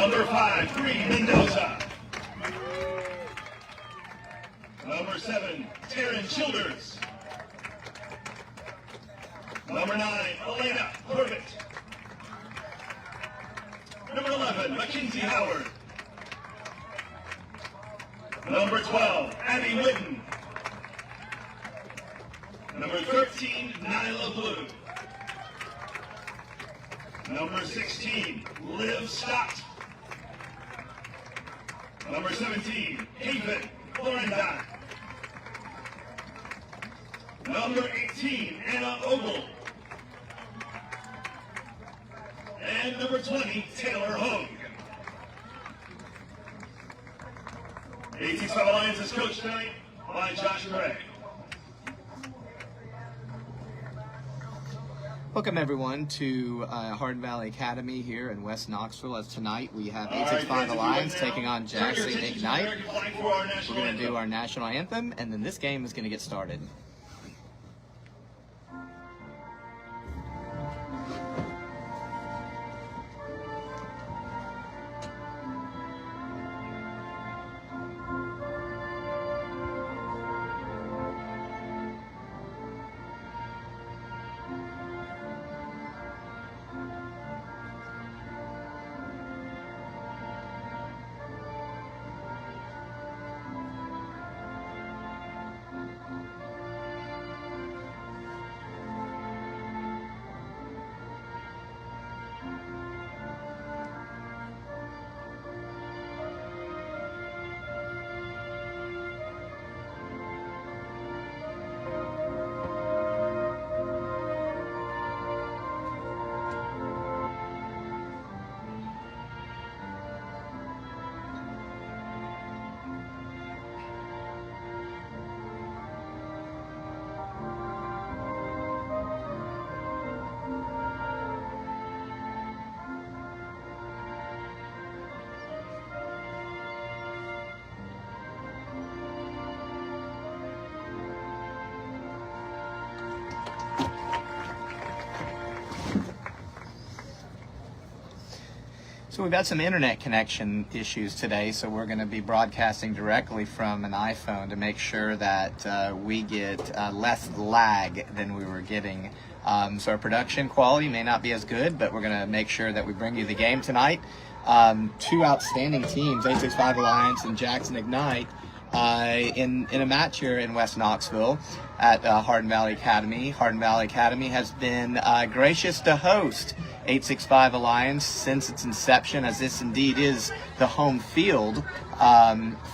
Number 5, Green Mendoza. Number 7, Taryn Childers. Number 9, Elena Corbett. Number 11, Mackenzie Howard. Number 12, Abby Whitten. Number 13, Nyla Blue. Number 16, Liv Scott. Number 17, Haven Florendine. Number 18, Anna Ogle. And number 20, Taylor Hogue. 865 Alliance is coached tonight by Josh Gray. Welcome everyone to Hardin Valley Academy here in West Knoxville. As tonight we have 865 Alliance taking on Jackson Ignite. We're going to do our national anthem, and then this game is going to get started. So we've got some internet connection issues today, so we're going to be broadcasting directly from an iPhone to make sure that we get less lag than we were getting. So our production quality may not be as good, but we're going to make sure that we bring you the game tonight. Two outstanding teams, 865 Alliance and Jackson Ignite, in a match here in West Knoxville at Hardin Valley Academy. Hardin Valley Academy has been gracious to host 865 Alliance since its inception, as this indeed is the home field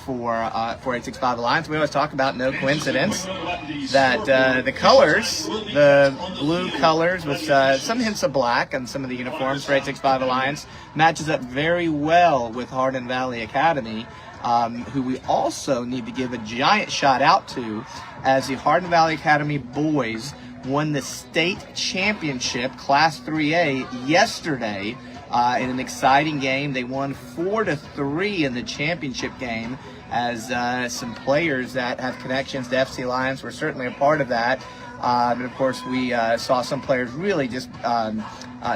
for 865 Alliance. We always talk about, no coincidence, that the colors, the blue colors with some hints of black on some of the uniforms for 865 Alliance, matches up very well with Hardin Valley Academy, who we also need to give a giant shout out to, as the Hardin Valley Academy boys won the state championship Class 3A yesterday in an exciting game. They won 4-3 in the championship game, as some players that have connections to FC Alliance were certainly a part of that. But of course, we saw some players really just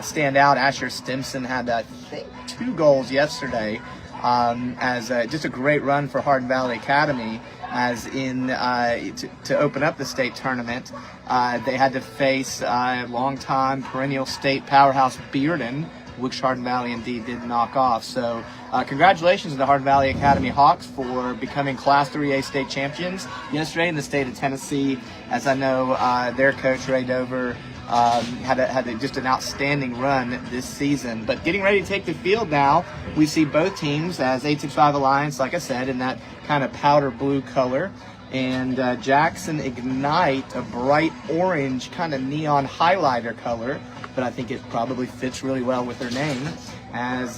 stand out. Asher Stimson had, I think, 2 goals yesterday, as just a great run for Hardin Valley Academy, as in to open up the state tournament. They had to face long-time perennial state powerhouse Bearden, which Hardin Valley indeed did knock off. So congratulations to the Hardin Valley Academy Hawks for becoming Class 3A state champions yesterday in the state of Tennessee. As I know, their coach, Ray Dover, had just an outstanding run this season. But getting ready to take the field now, we see both teams, as 865 Alliance, like I said, in that kind of powder blue color, and Jackson Ignite, a bright orange kind of neon highlighter color, but I think it probably fits really well with their name, as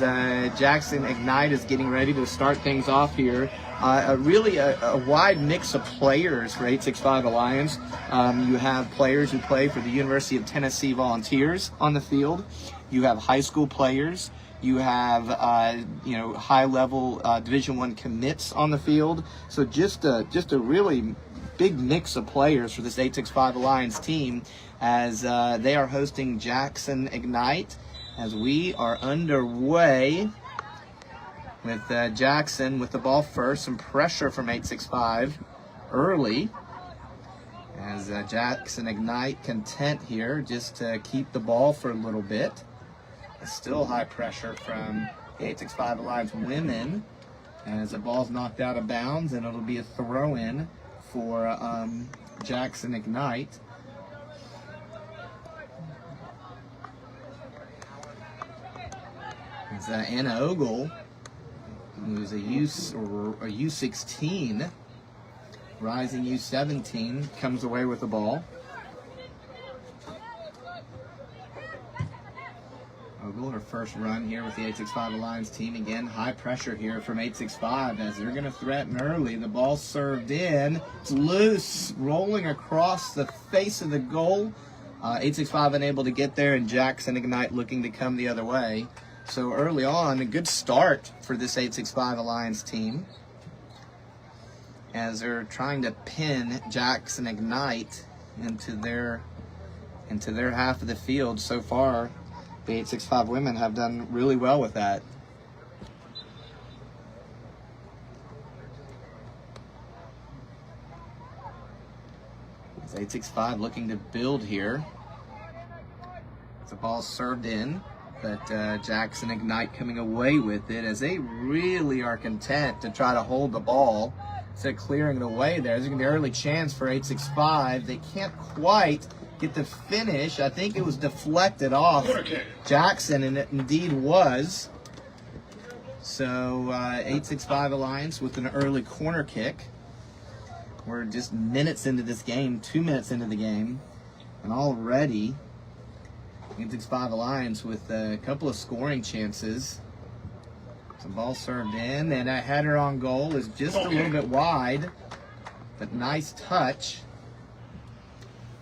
Jackson Ignite is getting ready to start things off here. Really a wide mix of players for 865 Alliance. You have players who play for the University of Tennessee Volunteers on the field. You have high school players. You have high-level Division I commits on the field. So just a really big mix of players for this 865 Alliance team, as they are hosting Jackson Ignite, as we are underway with Jackson with the ball first. Some pressure from 865 early. As Jackson Ignite content here just to keep the ball for a little bit. Still high pressure from the 865 Alliance women as the ball's knocked out of bounds, and it'll be a throw-in for Jackson Ignite. It's Anna Ogle, who's a U16, rising U17, comes away with the ball. Ogle, her first run here with the 865 Alliance team. Again, high pressure here from 865 as they're going to threaten early. The ball served in. It's loose, rolling across the face of the goal. 865 unable to get there, and Jackson Ignite looking to come the other way. So early on, a good start for this 865 Alliance team as they're trying to pin Jackson Ignite into their half of the field. So far, the 865 women have done really well with that. It's 865 looking to build here. The ball served in, but Jackson Ignite coming away with it as they really are content to try to hold the ball instead of clearing it away there. There's going to be an early chance for 865. They can't quite get the finish. I think it was deflected off Jackson, and it indeed was. So 865 Alliance with an early corner kick. We're just minutes into this game, 2 minutes into the game, and already 865 Alliance with a couple of scoring chances. Some ball served in, and a header on goal is just a little bit wide, but nice touch.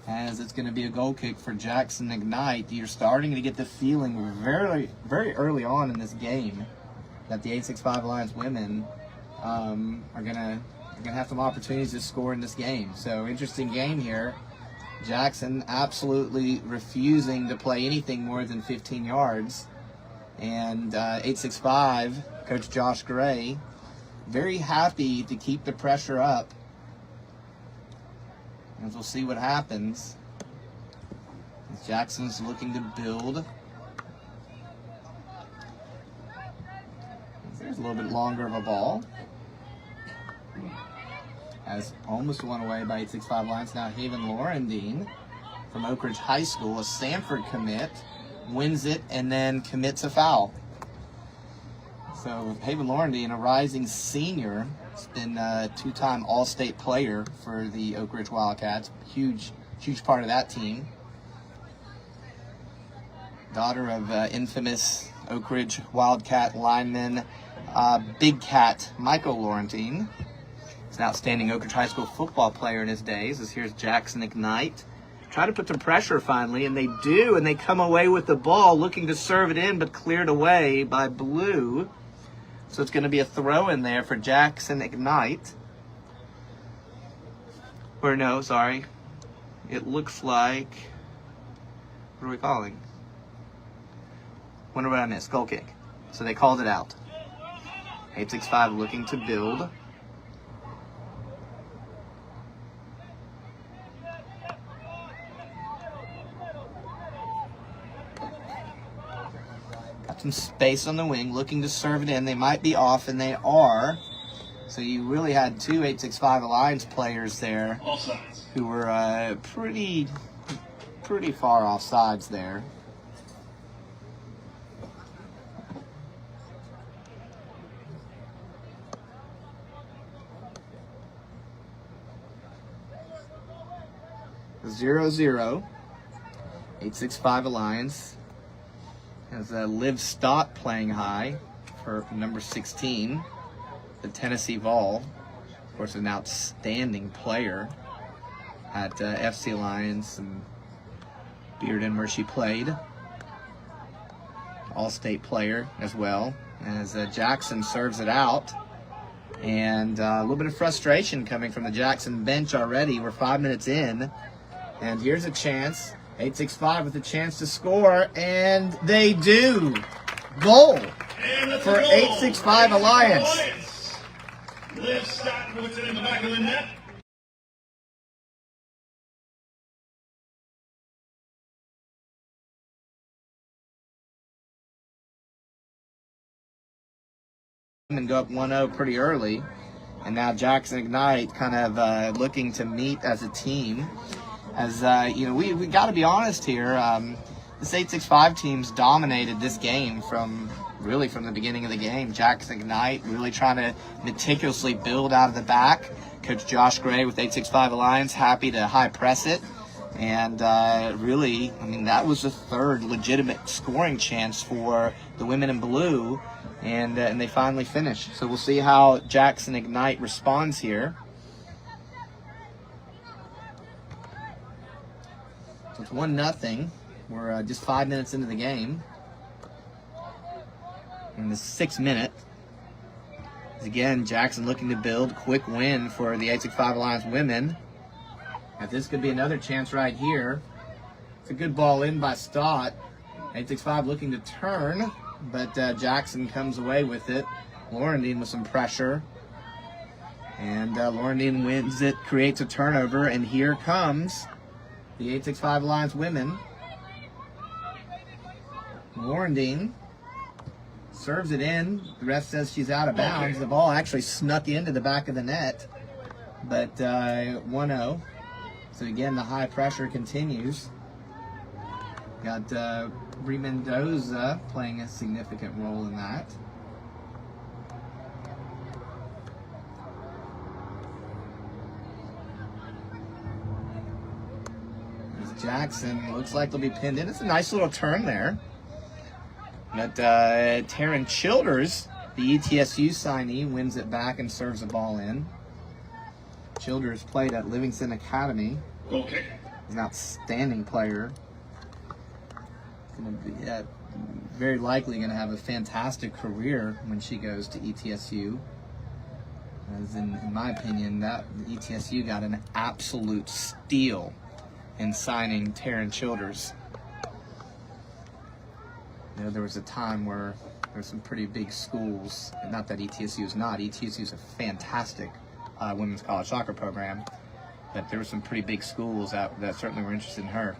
As it's going to be a goal kick for Jackson Ignite. You're starting to get the feeling very, very early on in this game that the 865 Alliance women are going to have some opportunities to score in this game. So interesting game here. Jackson absolutely refusing to play anything more than 15 yards. And 865, Coach Josh Gray, very happy to keep the pressure up. As we'll see what happens. As Jackson's looking to build. There's a little bit longer of a ball. As almost won away by 865 Alliance. Now Haven Laurendine from Oak Ridge High School, a Sanford commit, wins it and then commits a foul. So Haven Laurendine, a rising senior, has been a two-time All-State player for the Oak Ridge Wildcats. Huge part of that team. Daughter of infamous Oak Ridge Wildcat lineman Big Cat Michael Laurentine. He's an outstanding Oak Ridge High School football player in his days. As here's Jackson Ignite. Try to put some pressure finally, and they do, and they come away with the ball looking to serve it in, but cleared away by Blue. So it's going to be a throw in there for Jackson Ignite. Or no, sorry. It looks like, what are we calling? Wonder what I missed. Goal kick. So they called it out. 865 looking to build. Some space on the wing, looking to serve it in. They might be off, and they are. So you really had two 865 Alliance players there who were pretty far off sides there. Zero, 865 Alliance. Has Liv Stott playing high for number 16, the Tennessee Vol. Of course, an outstanding player at FC Alliance and Bearden, where she played. All-State player as well. As Jackson serves it out. And a little bit of frustration coming from the Jackson bench already. We're 5 minutes in. And here's a chance. 865 with a chance to score, and they do. Goal. for 865 Alliance. Liv Scott puts it in the back of the net. And go up 1-0 pretty early. And now Jackson Ignite kind of looking to meet as a team. As we got to be honest here. This 865 team's dominated this game from the beginning of the game. Jackson Ignite really trying to meticulously build out of the back. Coach Josh Gray with 865 Alliance happy to high press it. And really, I mean, that was the third legitimate scoring chance for the women in blue. And they finally finished. So we'll see how Jackson Ignite responds here. So it's 1-0. We're just 5 minutes into the game. In the 6th minute. Again, Jackson looking to build. Quick win for the 865 Alliance women. And this could be another chance right here. It's a good ball in by Stott. 865 looking to turn, but Jackson comes away with it. Laurendine with some pressure. And Laurendine wins it, creates a turnover, and here comes the 865 Alliance women. Laurendine serves it in. The ref says she's out of bounds. The ball actually snuck into the back of the net. But 1-0. So again, the high pressure continues. Got Bree Mendoza playing a significant role in that. As Jackson looks like they'll be pinned in. It's a nice little turn there. But Taryn Childers, the ETSU signee, wins it back and serves the ball in. Childers played at Livingston Academy. Okay. He's an outstanding player. Going to be very likely going to have a fantastic career when she goes to ETSU. As in my opinion, that ETSU got an absolute steal in signing Taryn Childers. You know, there was a time where there were some pretty big schools, and not that ETSU is not. ETSU is a fantastic women's college soccer program, but there were some pretty big schools that certainly were interested in her.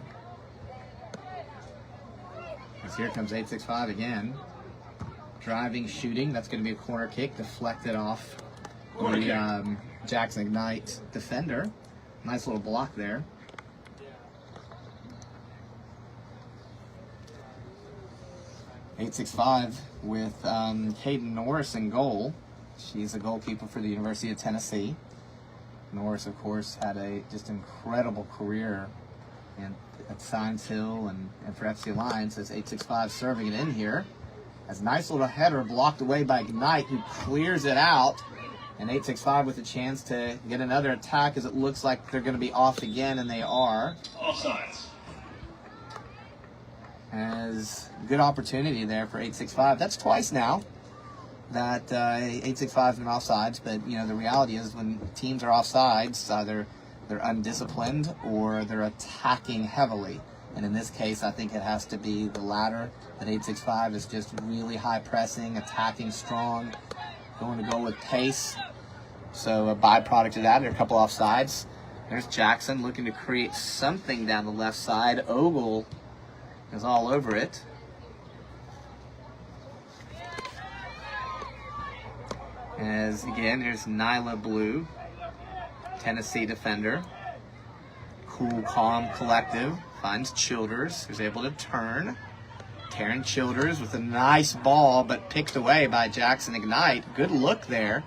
As here comes 865 again. Driving, shooting. That's going to be a corner kick, deflected off the Jackson Ignite defender. Nice little block there. .865 with Hayden Norris in goal. She's a goalkeeper for the University of Tennessee. Norris, of course, had a just incredible career at Science Hill and for FC Alliance. As 865 serving it in here. As a nice little header blocked away by Ignite, who clears it out. And 865 with a chance to get another attack, as it looks like they're going to be off again, and they are. Offsides. As good opportunity there for 865. That's twice now that 865's been offsides, but you know the reality is when teams are offsides, either they're undisciplined or they're attacking heavily. And in this case, I think it has to be the latter. That 865 is just really high pressing, attacking strong, going to go with pace. So a byproduct of that, there are a couple offsides. There's Jackson looking to create something down the left side. Ogle is all over it. As again, here's Nyla Blue, Tennessee defender. Cool, calm, collective. Finds Childers, who's able to turn. Taryn Childers with a nice ball, but picked away by Jackson Ignite. Good look there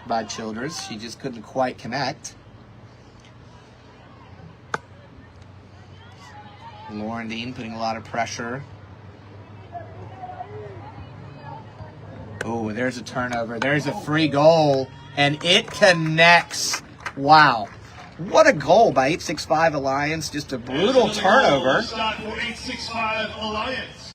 by Childers. She just couldn't quite connect. Laurendine putting a lot of pressure. Oh, there's a turnover. There's a free goal, and it connects. Wow. What a goal by 865 Alliance. Just a brutal turnover. Shot for 865 Alliance.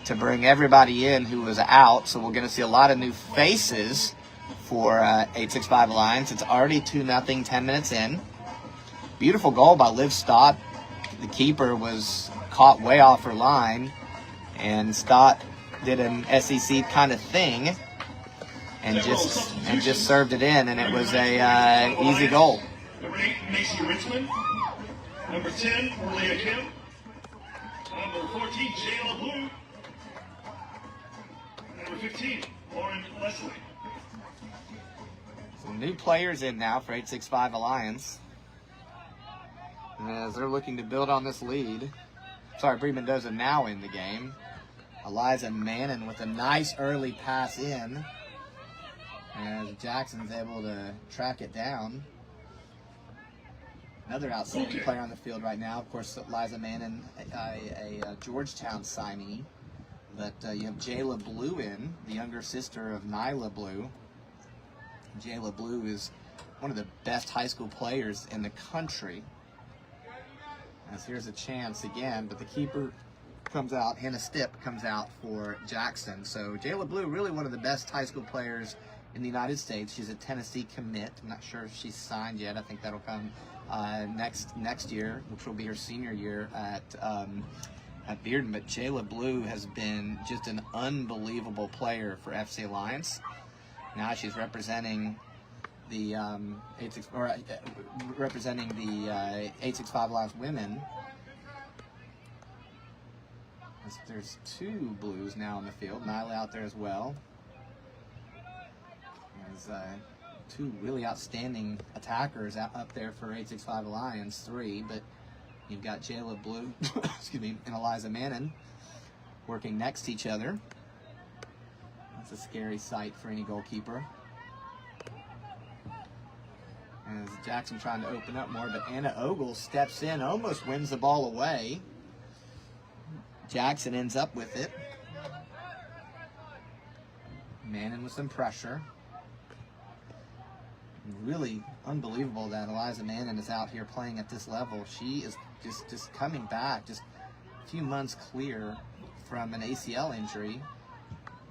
To bring everybody in who was out, so we're going to see a lot of new faces for 865 Alliance. It's already 2-0, 10 minutes in. Beautiful goal by Liv Stott. The keeper was caught way off her line, and Stott did an SEC kind of thing and just served it in, and it was a easy goal. Number 8, Macy Richmond. Number 10, Orlia Kim. Number 14, Jayla Blue. Number 15, Lauren Leslie. Some new players in now for 865 Alliance, as they're looking to build on this lead. Sorry, Bree Mendoza now in the game. Eliza Mannon with a nice early pass in, as Jackson's able to track it down. Another outstanding player on the field right now, of course, Eliza Mannon, a Georgetown signee. But you have Jayla Blue in, the younger sister of Nyla Blue. Jayla Blue is one of the best high school players in the country. As here's a chance again, but the keeper comes out, Hannah Stipp comes out for Jackson. So Jayla Blue, really one of the best high school players in the United States. She's a Tennessee commit. I'm not sure if she's signed yet. I think that'll come next year, which will be her senior year at Bearden. But Jayla Blue has been just an unbelievable player for FC Alliance. Now she's representing the 865 Alliance women. There's two Blues now in the field. Nyla out there as well. There's two really outstanding attackers up there for 865 Alliance, 3, but you've got Jayla Blue, excuse me, and Eliza Mannon working next to each other. That's a scary sight for any goalkeeper. As Jackson trying to open up more, but Anna Ogle steps in, almost wins the ball away. Jackson ends up with it. Mannon with some pressure. Really unbelievable that Eliza Mannon is out here playing at this level. She is just coming back, just a few months clear from an ACL injury,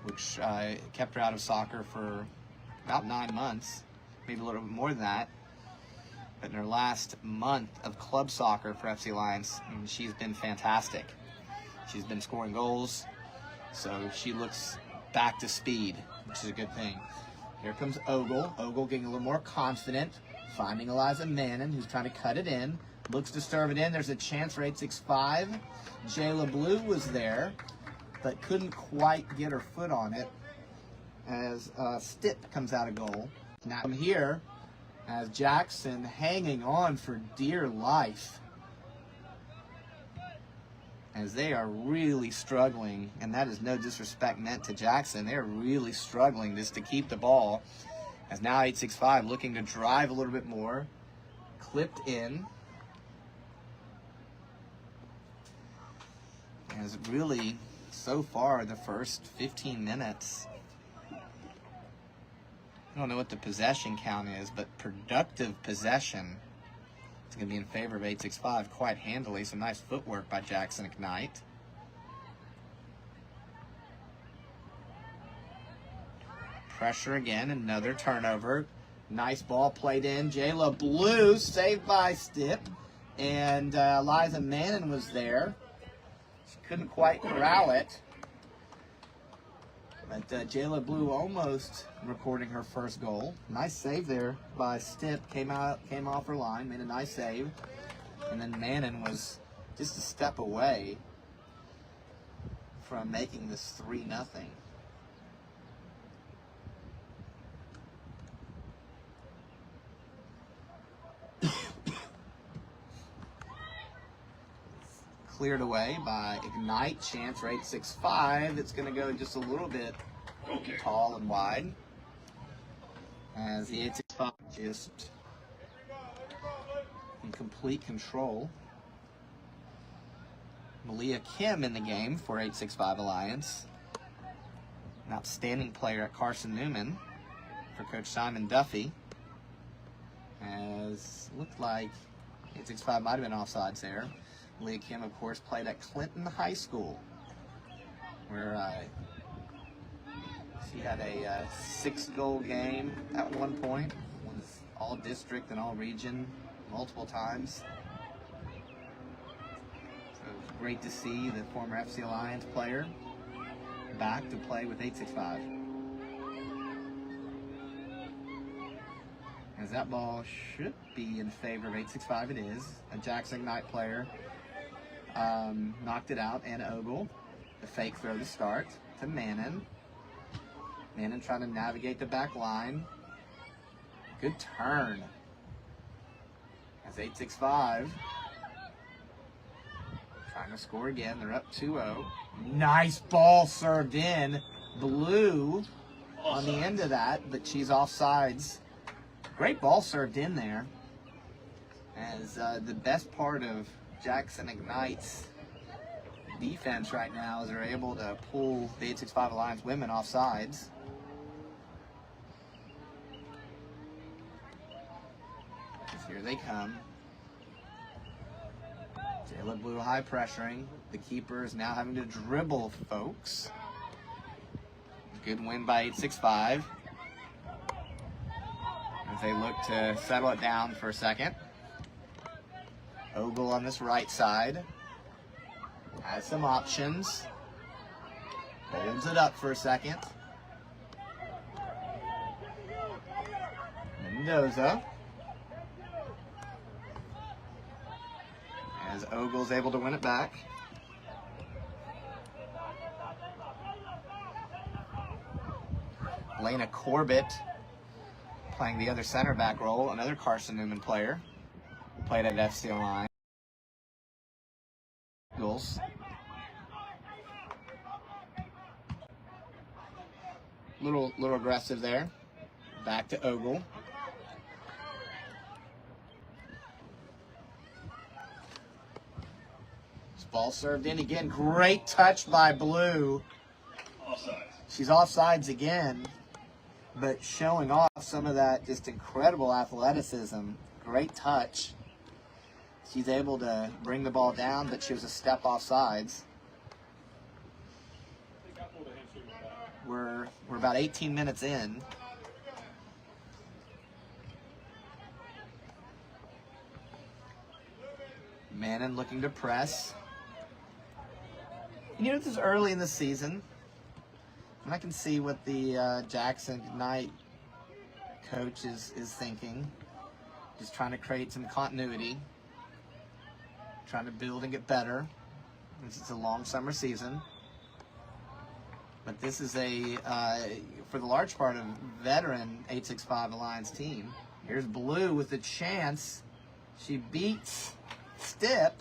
which kept her out of soccer for about 9 months, maybe a little bit more than that. But in her last month of club soccer for FC Alliance, she's been fantastic. She's been scoring goals, so she looks back to speed, which is a good thing. Here comes Ogle. Ogle getting a little more confident, finding Eliza Mannon, who's trying to cut it in. Looks to serve it in. There's a chance for 865. Jayla Blue was there, but couldn't quite get her foot on it as Stipp comes out of goal. Now I'm here as Jackson hanging on for dear life, as they are really struggling, and that is no disrespect meant to Jackson. They're really struggling just to keep the ball, as now 865 looking to drive a little bit more. Clipped in. As really, so far, the first 15 minutes, I don't know what the possession count is, but productive possession is going to be in favor of 865 quite handily. Some nice footwork by Jackson Ignite. Pressure again, another turnover. Nice ball played in. Jayla Blue saved by Stipp, and Eliza Mannon was there. She couldn't quite corral it. But Jayla Blue almost recording her first goal. Nice save there by Stipp. Came off her line, made a nice save. And then Mannon was just a step away from making this 3-0. Cleared away by Ignite. Chance for 865. It's going to go just a little bit tall and wide, as the 865 just in complete control. Malia Kim in the game for 865 Alliance. An outstanding player at Carson Newman for Coach Simon Duffy. As looked like 865 might have been offsides there. Malia Kim, of course, played at Clinton High School, where She had a 6-goal game at one point. Was all district and all region multiple times. So it was great to see the former FC Alliance player back to play with 865. As that ball should be in favor of 865, it is. A Jackson Ignite player knocked it out, and Ogle. The fake throw to start to Mannon. Mannon trying to navigate the back line. Good turn. As 865 trying to score again. They're up 2-0. Nice ball served in. Blue on the end of that, but she's offsides. Great ball served in there. As the best part of Jackson Ignite's defense right now is they're able to pull the 865 Alliance women off sides. Here they come. Jayla Blue high pressuring. The keeper is now having to dribble folks. Good win by 865. As they look to settle it down for a second. Ogle on this right side has some options. Holds it up for a second. Mendoza. As Ogle's able to win it back. Lena Corbett playing the other center back role, another Carson Newman player. Played at FC Line. Eagles. Little aggressive there. Back to Ogle. This ball served in again. Great touch by Blue. Offsides. She's offsides again, but showing off some of that just incredible athleticism. Great touch. She's able to bring the ball down, but she was a step offsides. We're about 18 minutes in. Mannon looking to press. You know, this is early in the season, and I can see what the Jackson Ignite coach is thinking. Just trying to create some continuity. Trying to build and get better. This is a long summer season. But this is for the large part, a veteran 865 Alliance team. Here's Blue with the chance. She beats Stipp,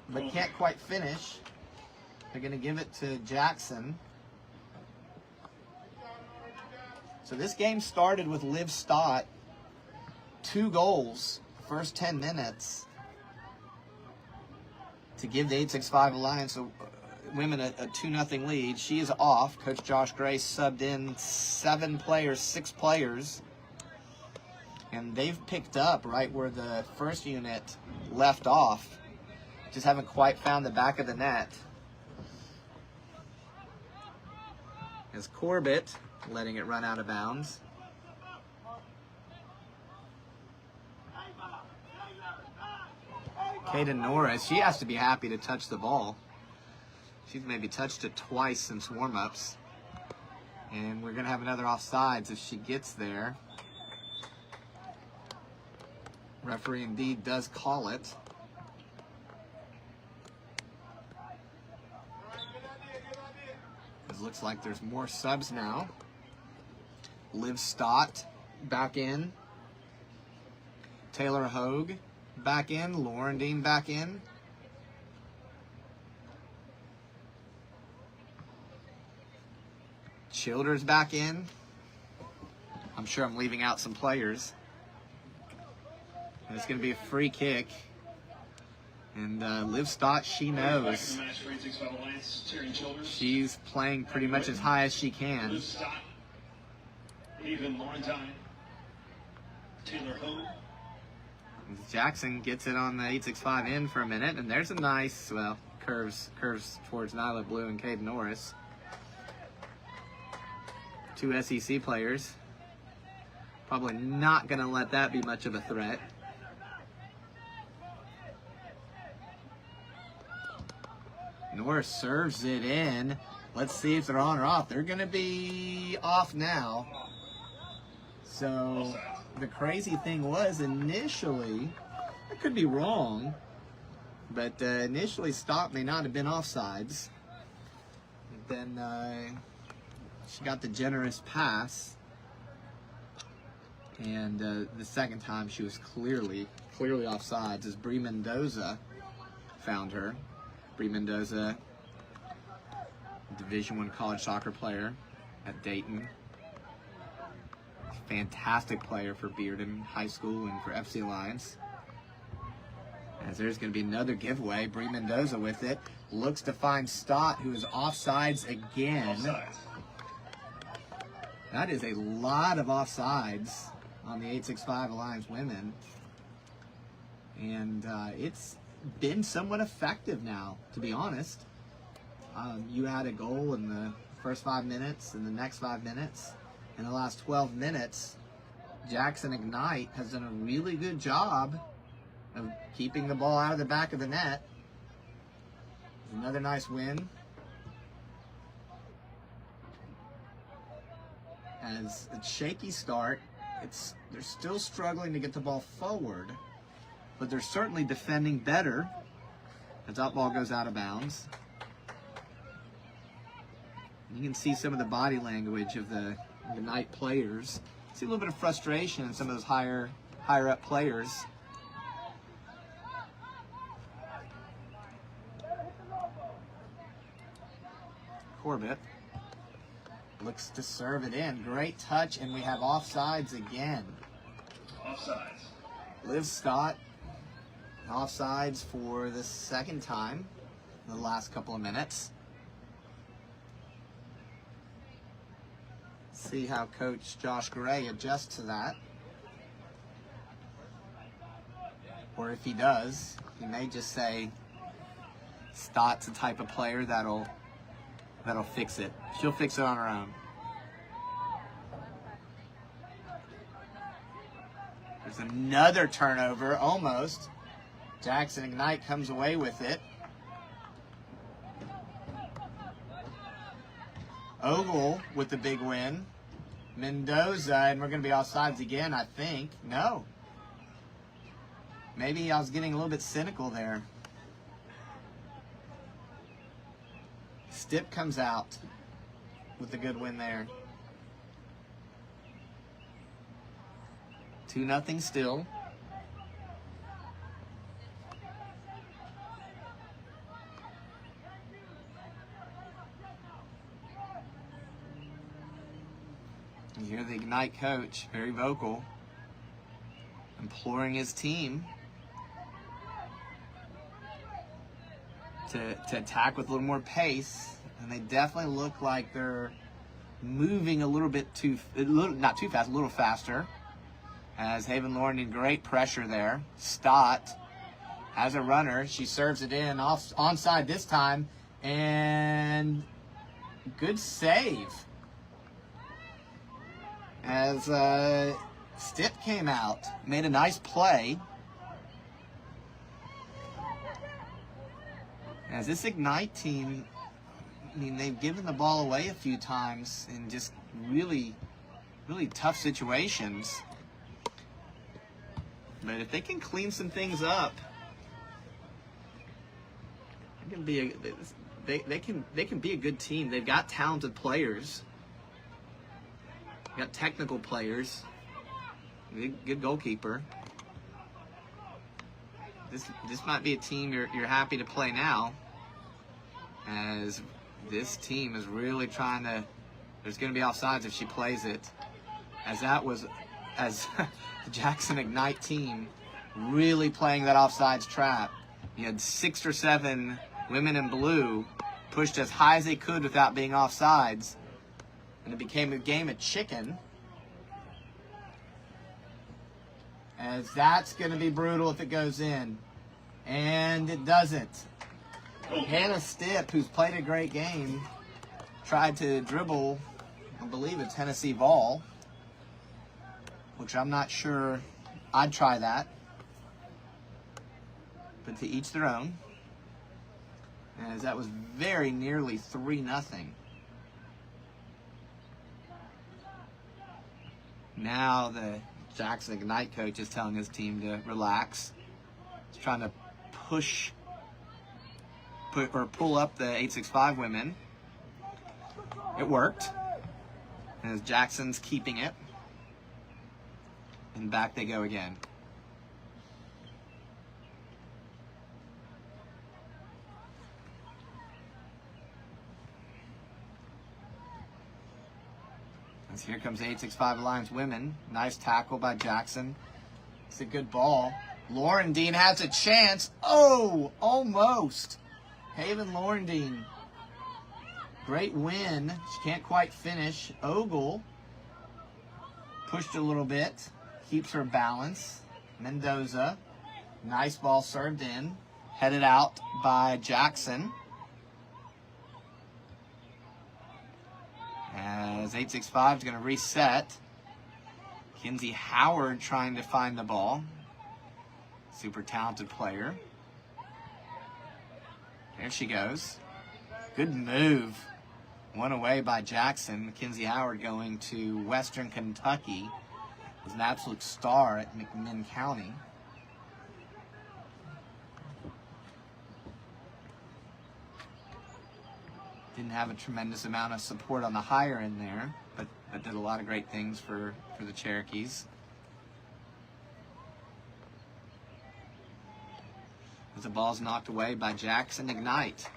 but can't quite finish. They're going to give it to Jackson. So this game started with Liv Stott, 2 goals, first 10 minutes, to give the 865 Alliance women a 2-0 lead. She is off. Coach Josh Gray subbed in 6 players. And they've picked up right where the first unit left off. Just haven't quite found the back of the net. As Corbett letting it run out of bounds. Kaden Norris, she has to be happy to touch the ball. She's maybe touched it twice since warm-ups. And we're going to have another offsides if she gets there. Referee indeed does call it. It looks like there's more subs now. Liv Stott back in. Taylor Hogue back in. Lauren Dean back in. Childers back in. I'm sure I'm leaving out some players. And it's going to be a free kick. And Liv Stott, she knows. She's playing pretty much as high as she can. Even Laurentine. Taylor Hogue. Jackson gets it on the 865 in for a minute, and there's a nice, well, curves towards Nyla Blue and Caden Norris. Two SEC players. Probably not going to let that be much of a threat. Norris serves it in. Let's see if they're on or off. They're going to be off now. So the crazy thing was initially, I could be wrong, but initially Stott may not have been offsides. Then she got the generous pass. And the second time she was clearly offsides as Bree Mendoza found her. Bree Mendoza, Division I college soccer player at Dayton. Fantastic player for Bearden High School and for FC Alliance. As there's going to be another giveaway. Bree Mendoza with it. Looks to find Stott, who is offsides again. Offsides. That is a lot of offsides on the 865 Alliance women. And it's been somewhat effective now, to be honest. You had a goal in the first 5 minutes, and the next 5 minutes. In the last 12 minutes, Jackson Ignite has done a really good job of keeping the ball out of the back of the net. Another nice win. As a shaky start, they're still struggling to get the ball forward, but they're certainly defending better as that ball goes out of bounds. You can see some of the body language of the Ignite players. See a little bit of frustration in some of those higher up players. Corbett looks to serve it in. Great touch, and we have offsides again. Offsides. Liv Stott, offsides for the second time in the last couple of minutes. See how Coach Josh Gray adjusts to that. Or if he does, he may just say Stott's the type of player that'll fix it. She'll fix it on her own. There's another turnover, almost. Jackson Ignite comes away with it. Ogle with the big win. Mendoza, and we're going to be offsides again, I think. No. Maybe I was getting a little bit cynical there. Stipp comes out with a good win there. 2-0 still. You hear the Ignite coach, very vocal, imploring his team to attack with a little more pace, and they definitely look like they're moving a little bit not too fast, a little faster. As Haven Lauren in great pressure there. Stott has a runner. She serves it in, onside this time, and good save. As Stipp came out, made a nice play. As this Ignite team, I mean, they've given the ball away a few times in just really, really tough situations. But if they can clean some things up, they can be a good team. They've got talented players. They've got technical players. Good goalkeeper. This might be a team you're happy to play now, as this team is really trying to. There's going to be offsides if she plays it, as the Jackson Ignite team really playing that offsides trap. You had 6 or 7 women in blue pushed as high as they could without being offsides, and it became a game of chicken. As that's going to be brutal if it goes in. And it doesn't. Hannah Stipp, who's played a great game, tried to dribble I believe, a Tennessee ball, which I'm not sure I'd try that. But to each their own, as that was very nearly 3-0. Now the Jackson Ignite coach is telling his team to relax. He's trying to pull up the 865 women. It worked, as Jackson's keeping it. And back they go again. As here comes 865 Alliance women. Nice tackle by Jackson. It's a good ball. Laurendine has a chance. Oh, almost. Haven Laurendine. Great win. She can't quite finish. Ogle pushed a little bit. Keeps her balance. Mendoza. Nice ball served in. Headed out by Jackson. As 865 is going to reset. Kinsey Howard trying to find the ball. Super talented player. There she goes. Good move. One away by Jackson. Mackenzie Howard going to Western Kentucky. Was an absolute star at McMinn County. Didn't have a tremendous amount of support on the higher end there, but did a lot of great things for the Cherokees. As the ball's knocked away by Jackson Ignite.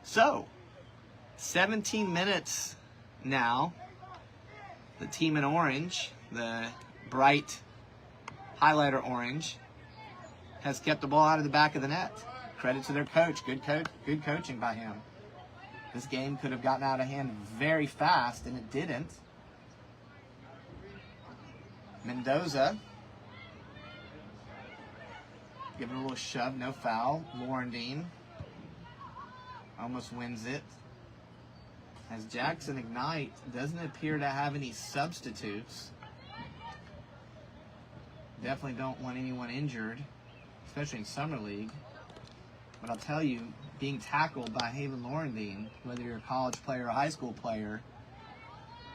So, 17 minutes now. The team in orange, the bright highlighter orange, has kept the ball out of the back of the net. Credit to their coach. Good coaching by him. This game could have gotten out of hand very fast, and it didn't. Mendoza. Give it a little shove, no foul. Laurendine almost wins it. As Jackson Ignite doesn't appear to have any substitutes. Definitely don't want anyone injured, especially in Summer League. But I'll tell you, being tackled by Haven Laurendine, whether you're a college player or a high school player,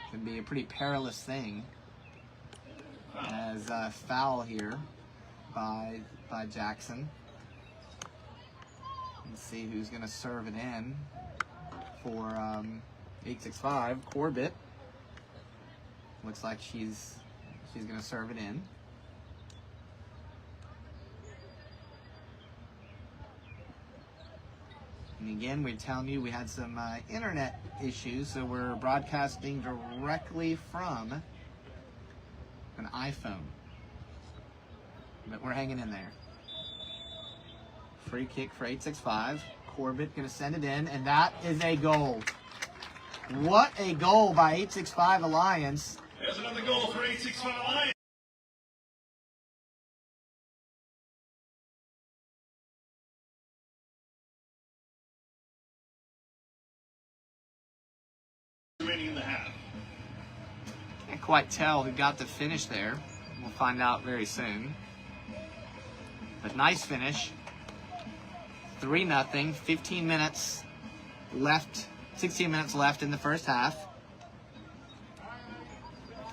can be a pretty perilous thing. As a foul here by Jackson. Let's see who's going to serve it in for 865. Corbett. Looks like she's going to serve it in. And again, we're telling you we had some internet issues, so we're broadcasting directly from an iPhone. But we're hanging in there. Free kick for 865. Corbett going to send it in, and that is a goal. What a goal by 865 Alliance. There's another goal for 865 Alliance. Remaining in the half. Can't quite tell who got the finish there. We'll find out very soon. But nice finish. 3-0. 15 minutes left. 16 minutes left in the first half.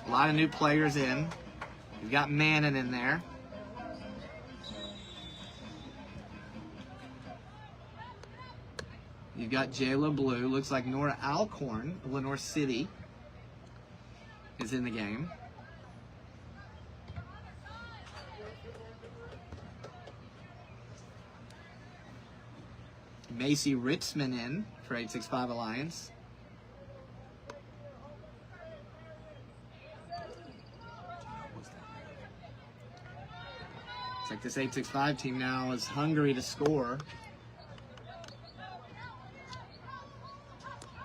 A lot of new players in. We've got Mannon in there. You've got Jayla Blue. Looks like Nora Alcorn of Lenore City is in the game. Macy Ritzman in for 865 Alliance. Looks like this 865 team now is hungry to score.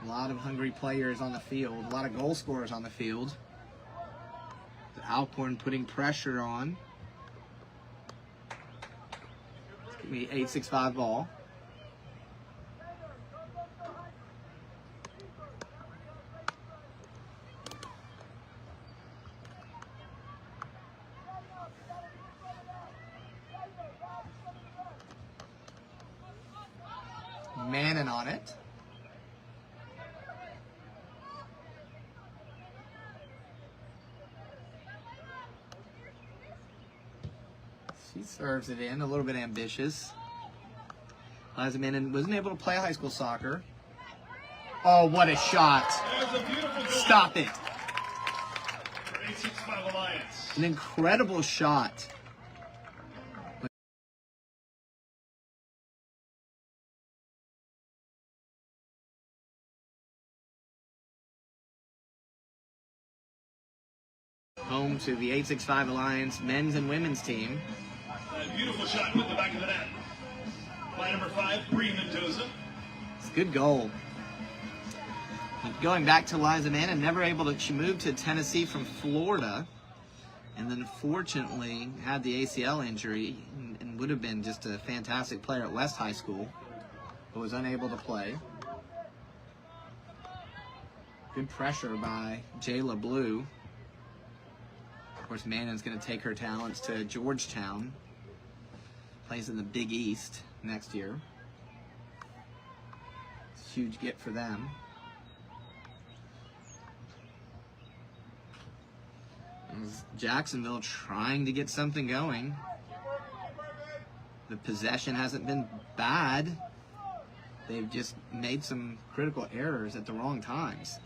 A lot of hungry players on the field. A lot of goal scorers on the field. Alcorn putting pressure on. It's going to be 865 ball. movement on it. She serves it in, a little bit ambitious. Liza Mannon wasn't able to play high school soccer. Oh, what a shot. There's a beautiful goal. Stop it. For 865 Alliance. An incredible shot. Home to the 865 Alliance men's and women's team. A beautiful shot with the back of the net. By number 5, Bree Mendoza. It's a good goal. Going back to Liza Mannon, never able to, she moved to Tennessee from Florida, and then fortunately had the ACL injury and would have been just a fantastic player at West High School, but was unable to play. Good pressure by Jayla Blue. Of course, Mannon's going to take her talents to Georgetown. Plays in the Big East next year. It's a huge get for them. Jacksonville trying to get something going. The possession hasn't been bad. They've just made some critical errors at the wrong times.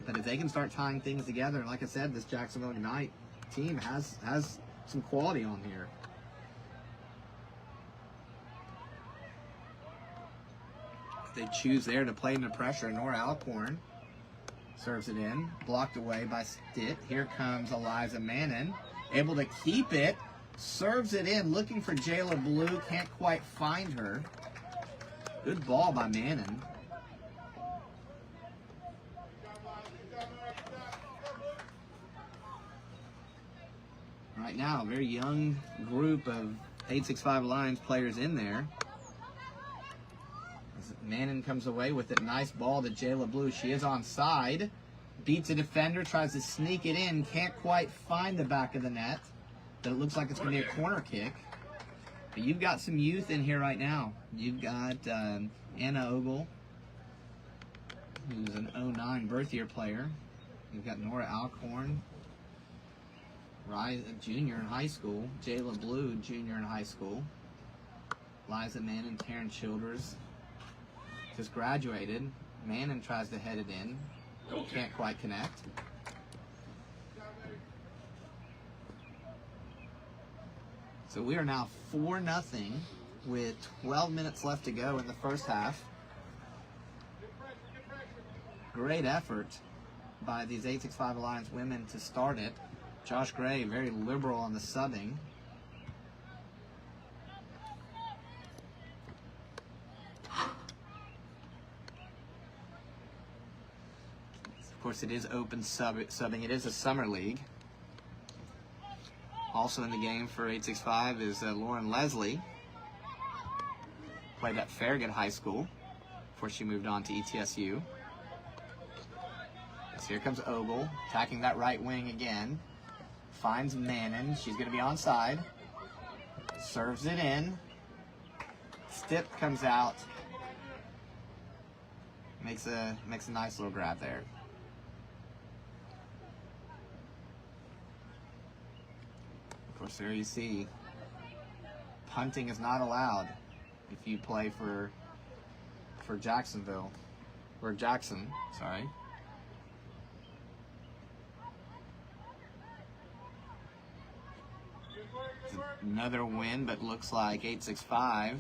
But if they can start tying things together, like I said, this Jacksonville Ignite team has some quality on here. They choose there to play into pressure. Nora Alcorn serves it in, blocked away by Stitt. Here comes Eliza Mannon, able to keep it, serves it in, looking for Jayla Blue, can't quite find her. Good ball by Mannon. Right now, a very young group of 865 Lions players in there. Mannon comes away with it. Nice ball to Jayla Blue. She is onside. Beats a defender, tries to sneak it in. Can't quite find the back of the net. But it looks like it's going to be a corner kick. But you've got some youth in here right now. You've got Anna Ogle, who's an 09 birth year player. You've got Nora Alcorn, junior in high school. Jayla Blue, junior in high school. Liza Mannon, Taryn Childers. Just graduated. Mannon tries to head it in. Can't quite connect. So we are now 4-0 with 12 minutes left to go in the first half. Great effort by these 865 Alliance women to start it. Josh Gray, very liberal on the subbing. Of course, it is open subbing. It is a summer league. Also in the game for 865 is Lauren Leslie. Played at Farragut High School before she moved on to ETSU. So here comes Ogle, attacking that right wing again. Finds Mannon. She's going to be onside. Serves it in. Stitt comes out. Makes a nice little grab there. Of course, there you see, punting is not allowed if you play for Jacksonville, or Jackson, sorry. It's another win, but looks like 865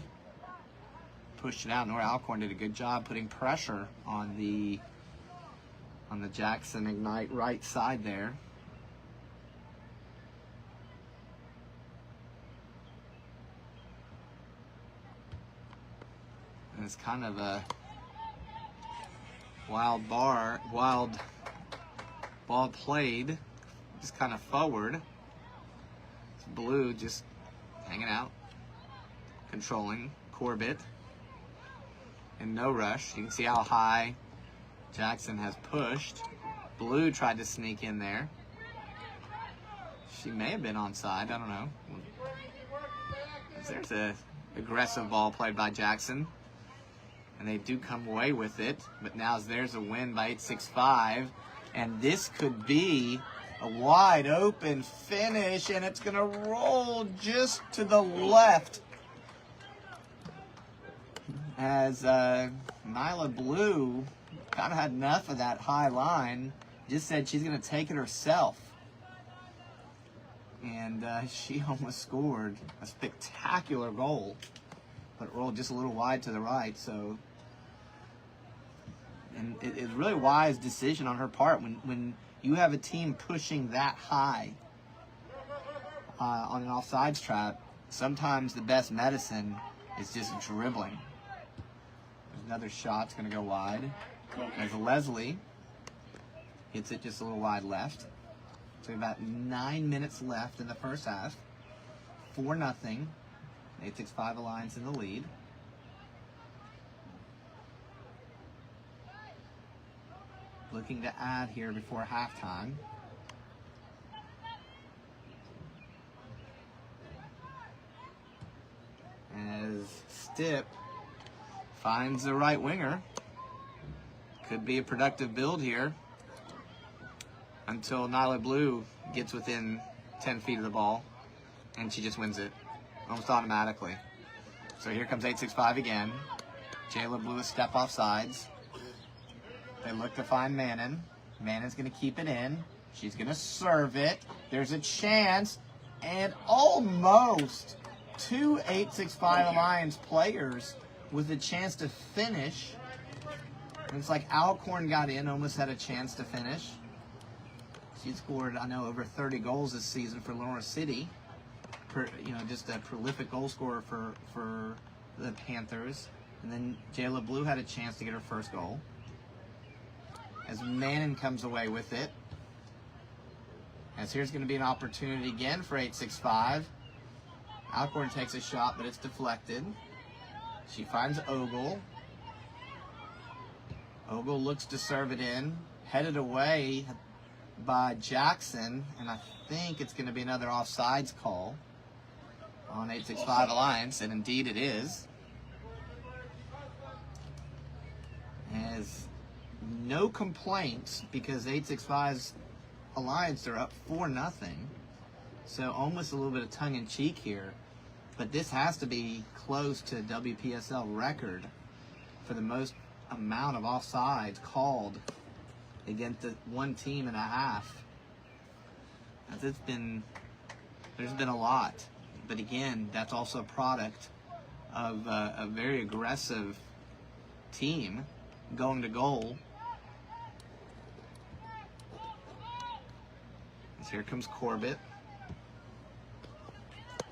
pushed it out. Nora Alcorn did a good job putting pressure on the Jackson Ignite right side there. And it's kind of a wild ball played, just kind of forward. It's Blue just hanging out, controlling Corbett, and no rush. You can see how high Jackson has pushed. Blue tried to sneak in there. She may have been onside, I don't know. There's an aggressive ball played by Jackson. and they do come away with it. But now there's a win by 8-6-5, and this could be a wide open finish, and it's going to roll just to the left as Nyla Blue kind of had enough of that high line, just said she's going to take it herself. And she almost scored a spectacular goal, but it rolled just a little wide to the right. So, and it's really a wise decision on her part when you have a team pushing that high on an offsides trap. Sometimes the best medicine is just dribbling. There's another shot's going to go wide as Leslie hits it just a little wide left. So about 9 minutes left in the first half. 4-0. 8-6-5 Alliance in the lead. Looking to add here before halftime. As Stipp finds the right winger. Could be a productive build here until Nyla Blue gets within 10 feet of the ball, and she just wins it almost automatically. So here comes 8-6-5 again. Jayla Blue a step off sides. They look to find Mannon. Mannon's going to keep it in. She's going to serve it. There's a chance, and almost two 8-6-5 Alliance players with a chance to finish. And it's like Alcorn got in, almost had a chance to finish. She scored, I know, over 30 goals this season for Lenora City. Just a prolific goal scorer for the Panthers. And then Jayla Blue had a chance to get her first goal. As Mannon comes away with it. As here's going to be an opportunity again for 8-6-5. Alcorn takes a shot, but it's deflected. She finds Ogle. Ogle looks to serve it in. Headed away by Jackson, and I think it's going to be another offsides call on 8-6-5 Alliance, and indeed it is. As no complaints because 8-6-5's Alliance are up 4-0, so almost a little bit of tongue-in-cheek here, but this has to be close to WPSL record for the most amount of offsides called against the one team and a half. There's been a lot, but again, that's also a product of a very aggressive team going to goal. So here comes Corbett,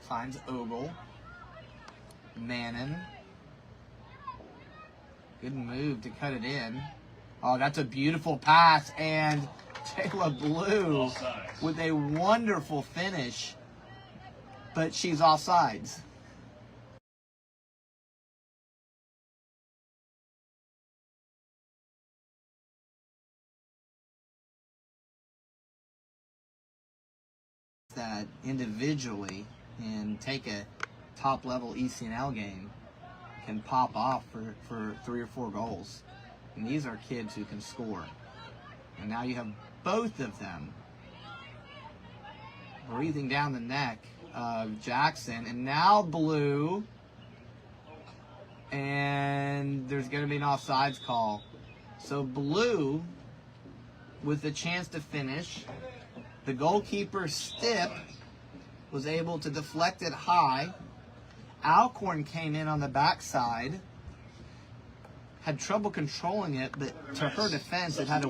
finds Ogle, Mannon. Good move to cut it in. Oh, that's a beautiful pass, and Jayla Blue with a wonderful finish, but she's offsides. That individually and take a top-level ECNL game can pop off for 3 or 4 goals. And these are kids who can score. And now you have both of them breathing down the neck of Jackson. And now Blue. And there's going to be an offsides call. So Blue with a chance to finish. The goalkeeper, Stipp, was able to deflect it high. Alcorn came in on the backside. Had trouble controlling it, but to her defense, it had a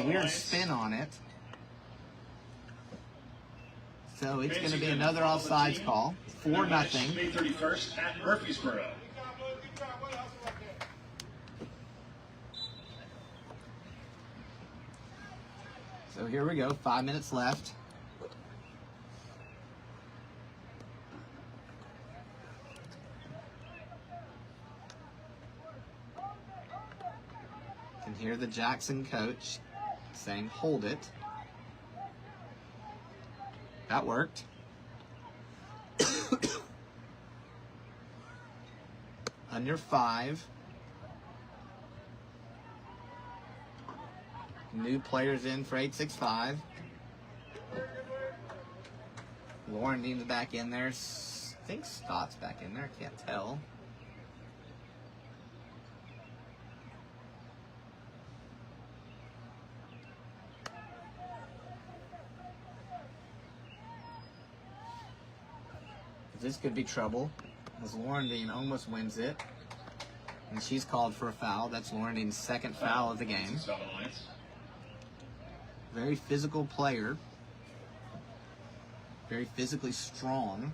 weird spin on it. So it's going to be another offsides call, 4-0. May 31st at Murfreesboro. So here we go, 5 minutes left. Can hear the Jackson coach saying, hold it. That worked. Under 5. new players in for 865. Lauren Dean's back in there. I think Scott's back in there. Can't tell. This could be trouble, as Lauren Dean almost wins it. And she's called for a foul. That's Lauren Dean's second foul of the game. Very physical player. Very physically strong.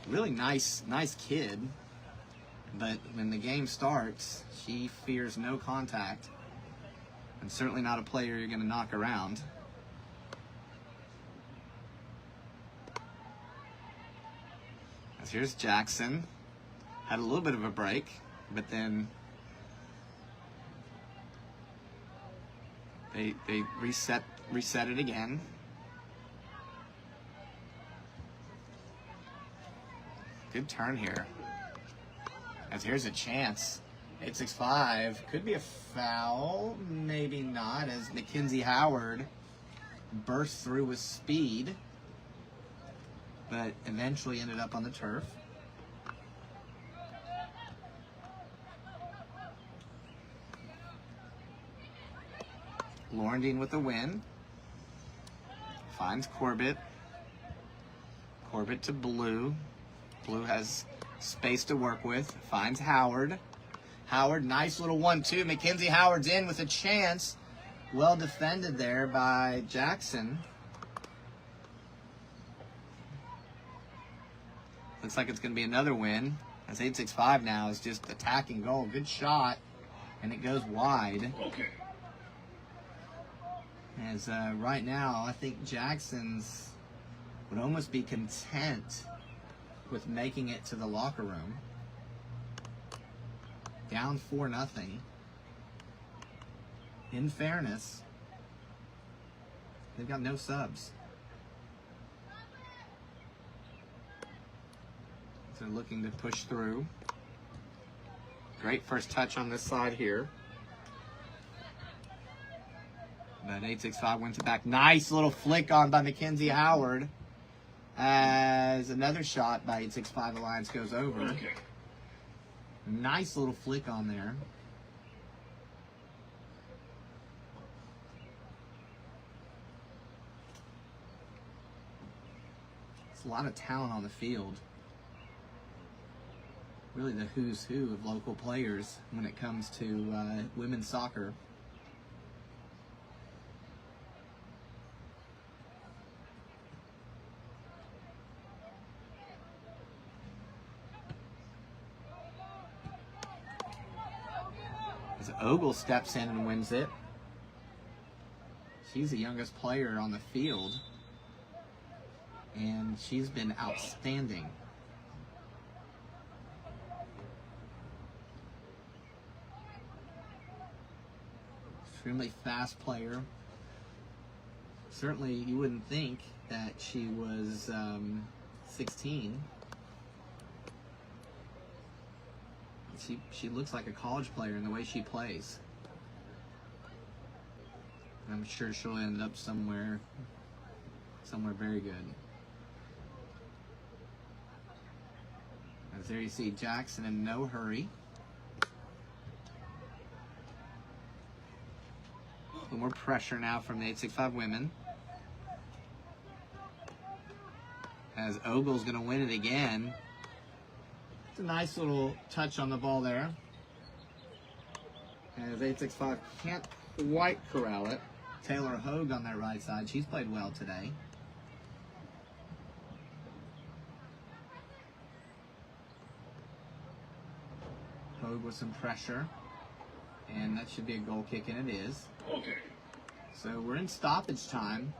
Really nice kid. But when the game starts, she fears no contact. And certainly not a player you're going to knock around. As here's Jackson. Had a little bit of a break, but then they reset it again. Good turn here. As here's a chance. 865 could be a foul, maybe not, as Mackenzie Howard burst through with speed, but eventually ended up on the turf. Lauren Dean with the win. Finds Corbett. Corbett to Blue. Blue has space to work with. Finds Howard. Howard, nice little 1-2. Mackenzie Howard's in with a chance. Well defended there by Jackson. Looks like it's going to be another win. As 865 now is just attacking goal. Good shot. And it goes wide. Okay. As right now, I think Jackson's would almost be content with making it to the locker room. Down 4-0. In fairness, they've got no subs. So they're looking to push through. Great first touch on this side here. But 865 wins it back. Nice little flick on by Mackenzie Howard. As another shot by 865 Alliance goes over. Okay. Nice little flick on there. It's a lot of talent on the field. Really the who's who of local players when it comes to women's soccer. As Ogle steps in and wins it. She's the youngest player on the field, and she's been outstanding. Extremely fast player. Certainly you wouldn't think that she was 16. She looks like a college player in the way she plays. I'm sure she'll end up somewhere very good. As there you see Jackson in no hurry. A little more pressure now from the 865 women. As Ogle's going to win it again. It's a nice little touch on the ball there. As 865 can't quite corral it. Taylor Hogue on that right side. She's played well today. Hogue with some pressure. And that should be a goal kick, and it is. Okay. So we're in stoppage time.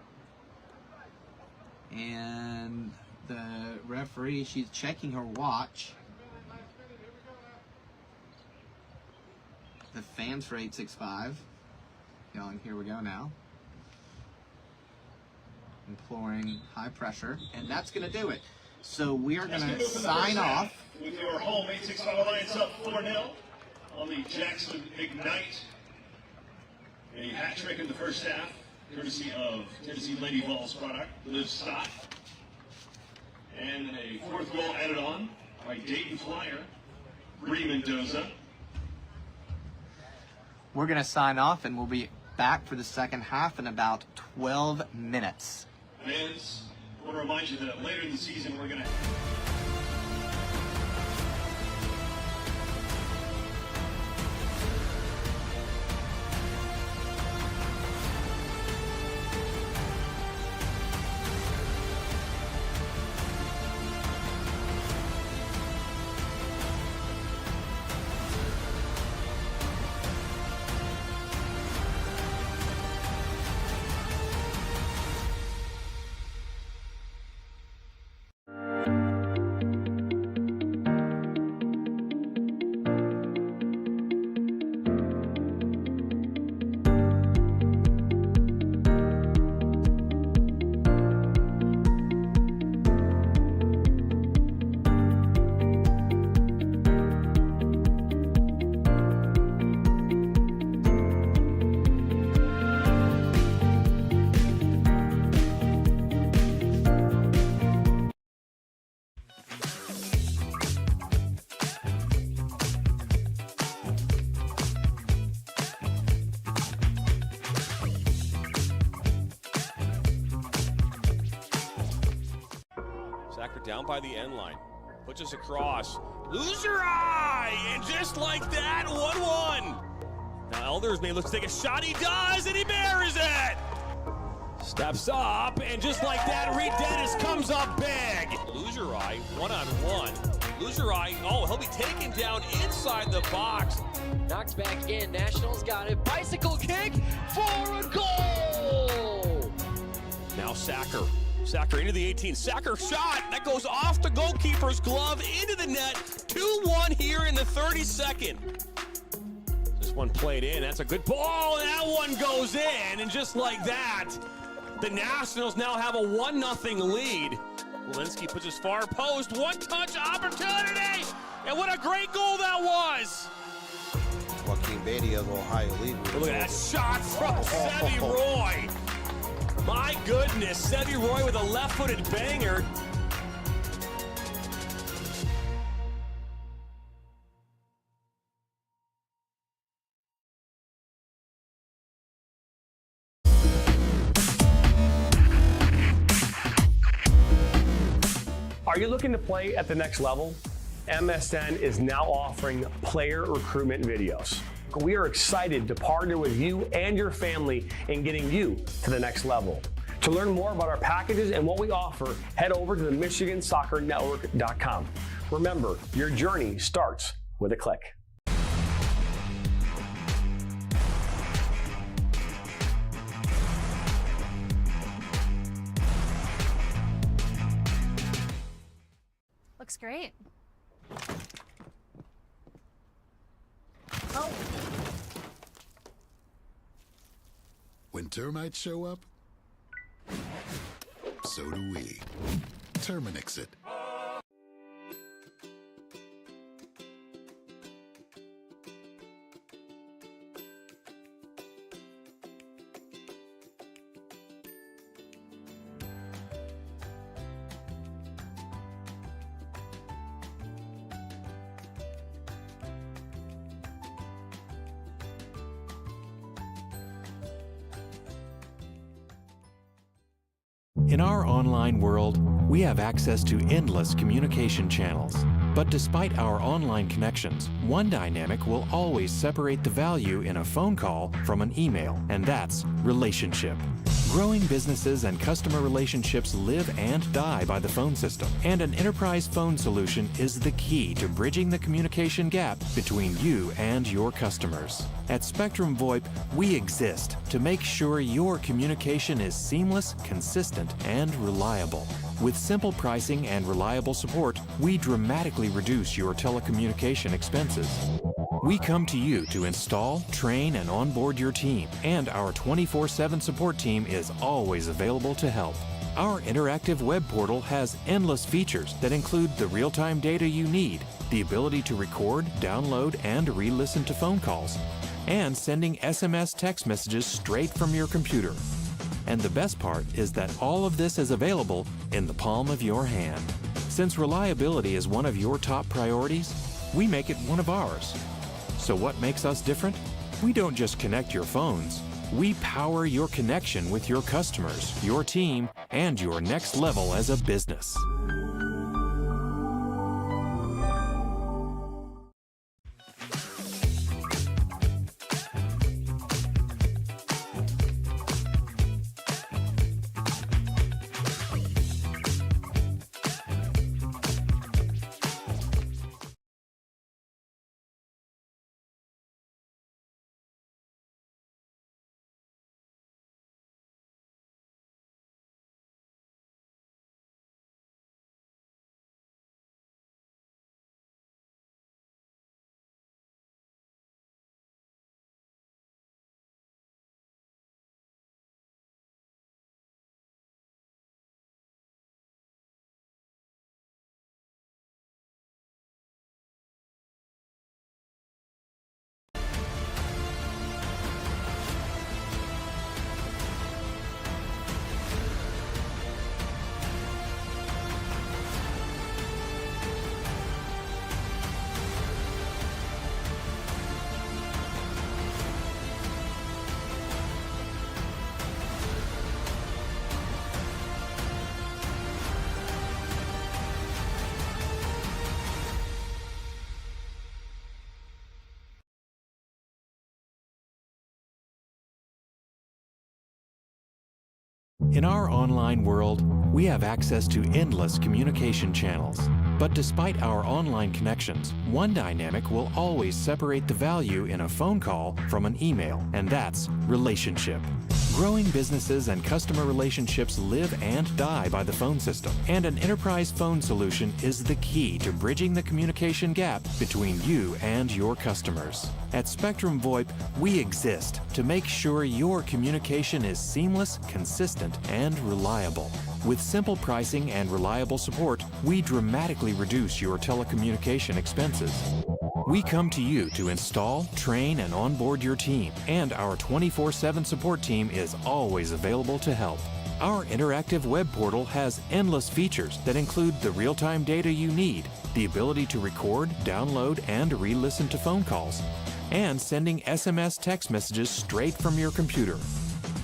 And the referee, she's checking her watch. The fans for 865. Yelling, here we go now. Imploring high pressure. And that's going to do it. So we are going to sign off. With your home 865 Alliance up 4-0 on the Jackson Ignite A hat trick in the first half, courtesy of Tennessee Lady Vols product, Live Stock. And a fourth goal added on by Dayton Flyer, Bree Mendoza. We're going to sign off, and we'll be back for the second half in about 12 minutes. Fans, I want to remind you that later in the season we're going to... Sacker down by the end line. Puts us across. Lose your eye! And just like that, 1-1. Now Elders may look to take a shot. He does, and he buries it! Steps up, and just like that, Reed Dennis comes up big. Lose your eye, 1-on-1. Lose your eye. Oh, he'll be taken down inside the box. Knocked back in. Nationals got it. Bicycle kick for a goal! Now Sacker. Sacker into the 18. Sacker shot. That goes off the goalkeeper's glove into the net. 2-1 here in the 32nd. This one played in. That's a good ball, and that one goes in. And just like that, the Nationals now have a 1-0 lead. Walensky puts his far post. One-touch opportunity. And what a great goal that was. Joaquin Beatty of Ohio League. Look at that shot from Sevy Roy. My goodness, Sevy Roy with a left-footed banger. Are you looking to play at the next level? MSN is now offering player recruitment videos. We are excited to partner with you and your family in getting you to the next level. To learn more about our packages and what we offer, head over to the MichiganSoccerNetwork.com. Remember, your journey starts with a click. Looks great. Oh. When termites show up, so do we. Terminix it. In our online world, we have access to endless communication channels. But despite our online connections, one dynamic will always separate the value in a phone call from an email, and that's relationship. Growing businesses and customer relationships live and die by the phone system, and an enterprise phone solution is the key to bridging the communication gap between you and your customers. At Spectrum VoIP, we exist to make sure your communication is seamless, consistent, and reliable. With simple pricing and reliable support, we dramatically reduce your telecommunication expenses. We come to you to install, train, and onboard your team, and our 24/7 support team is always available to help. Our interactive web portal has endless features that include the real-time data you need, the ability to record, download, and re-listen to phone calls, and sending SMS text messages straight from your computer. And the best part is that all of this is available in the palm of your hand. Since reliability is one of your top priorities, we make it one of ours. So what makes us different? We don't just connect your phones. We power your connection with your customers, your team, and your next level as a business. In our online world, we have access to endless communication channels. But despite our online connections, one dynamic will always separate the value in a phone call from an email, and that's relationship. Growing businesses and customer relationships live and die by the phone system, and an enterprise phone solution is the key to bridging the communication gap between you and your customers. At Spectrum VoIP, we exist to make sure your communication is seamless, consistent, and reliable. With simple pricing and reliable support, we dramatically reduce your telecommunication expenses. We come to you to install, train, and onboard your team, and our 24/7 support team is always available to help. Our interactive web portal has endless features that include the real-time data you need, the ability to record, download, and re-listen to phone calls, and sending SMS text messages straight from your computer.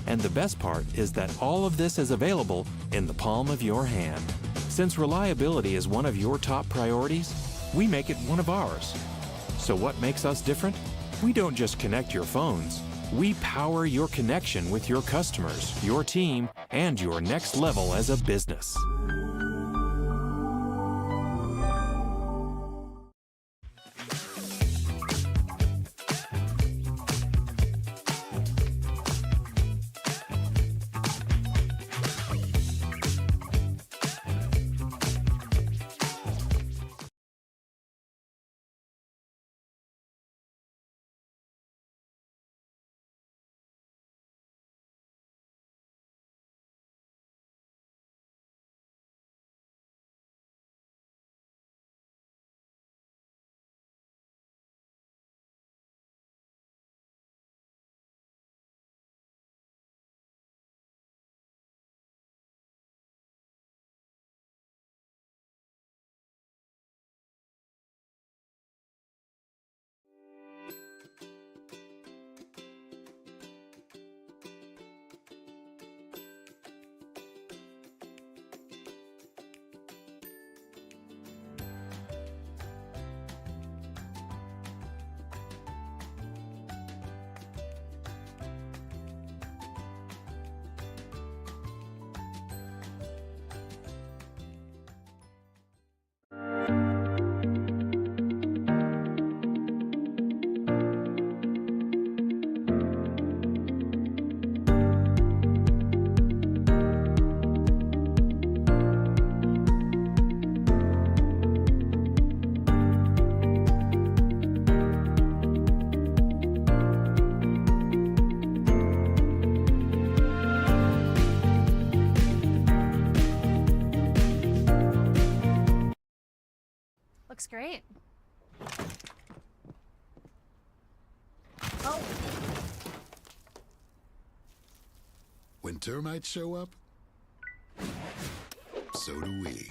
And the best part is that all of this is available in the palm of your hand. Since reliability is one of your top priorities, we make it one of ours. So what makes us different? We don't just connect your phones. We power your connection with your customers, your team, and your next level as a business. Looks great. When termites show up, so do we.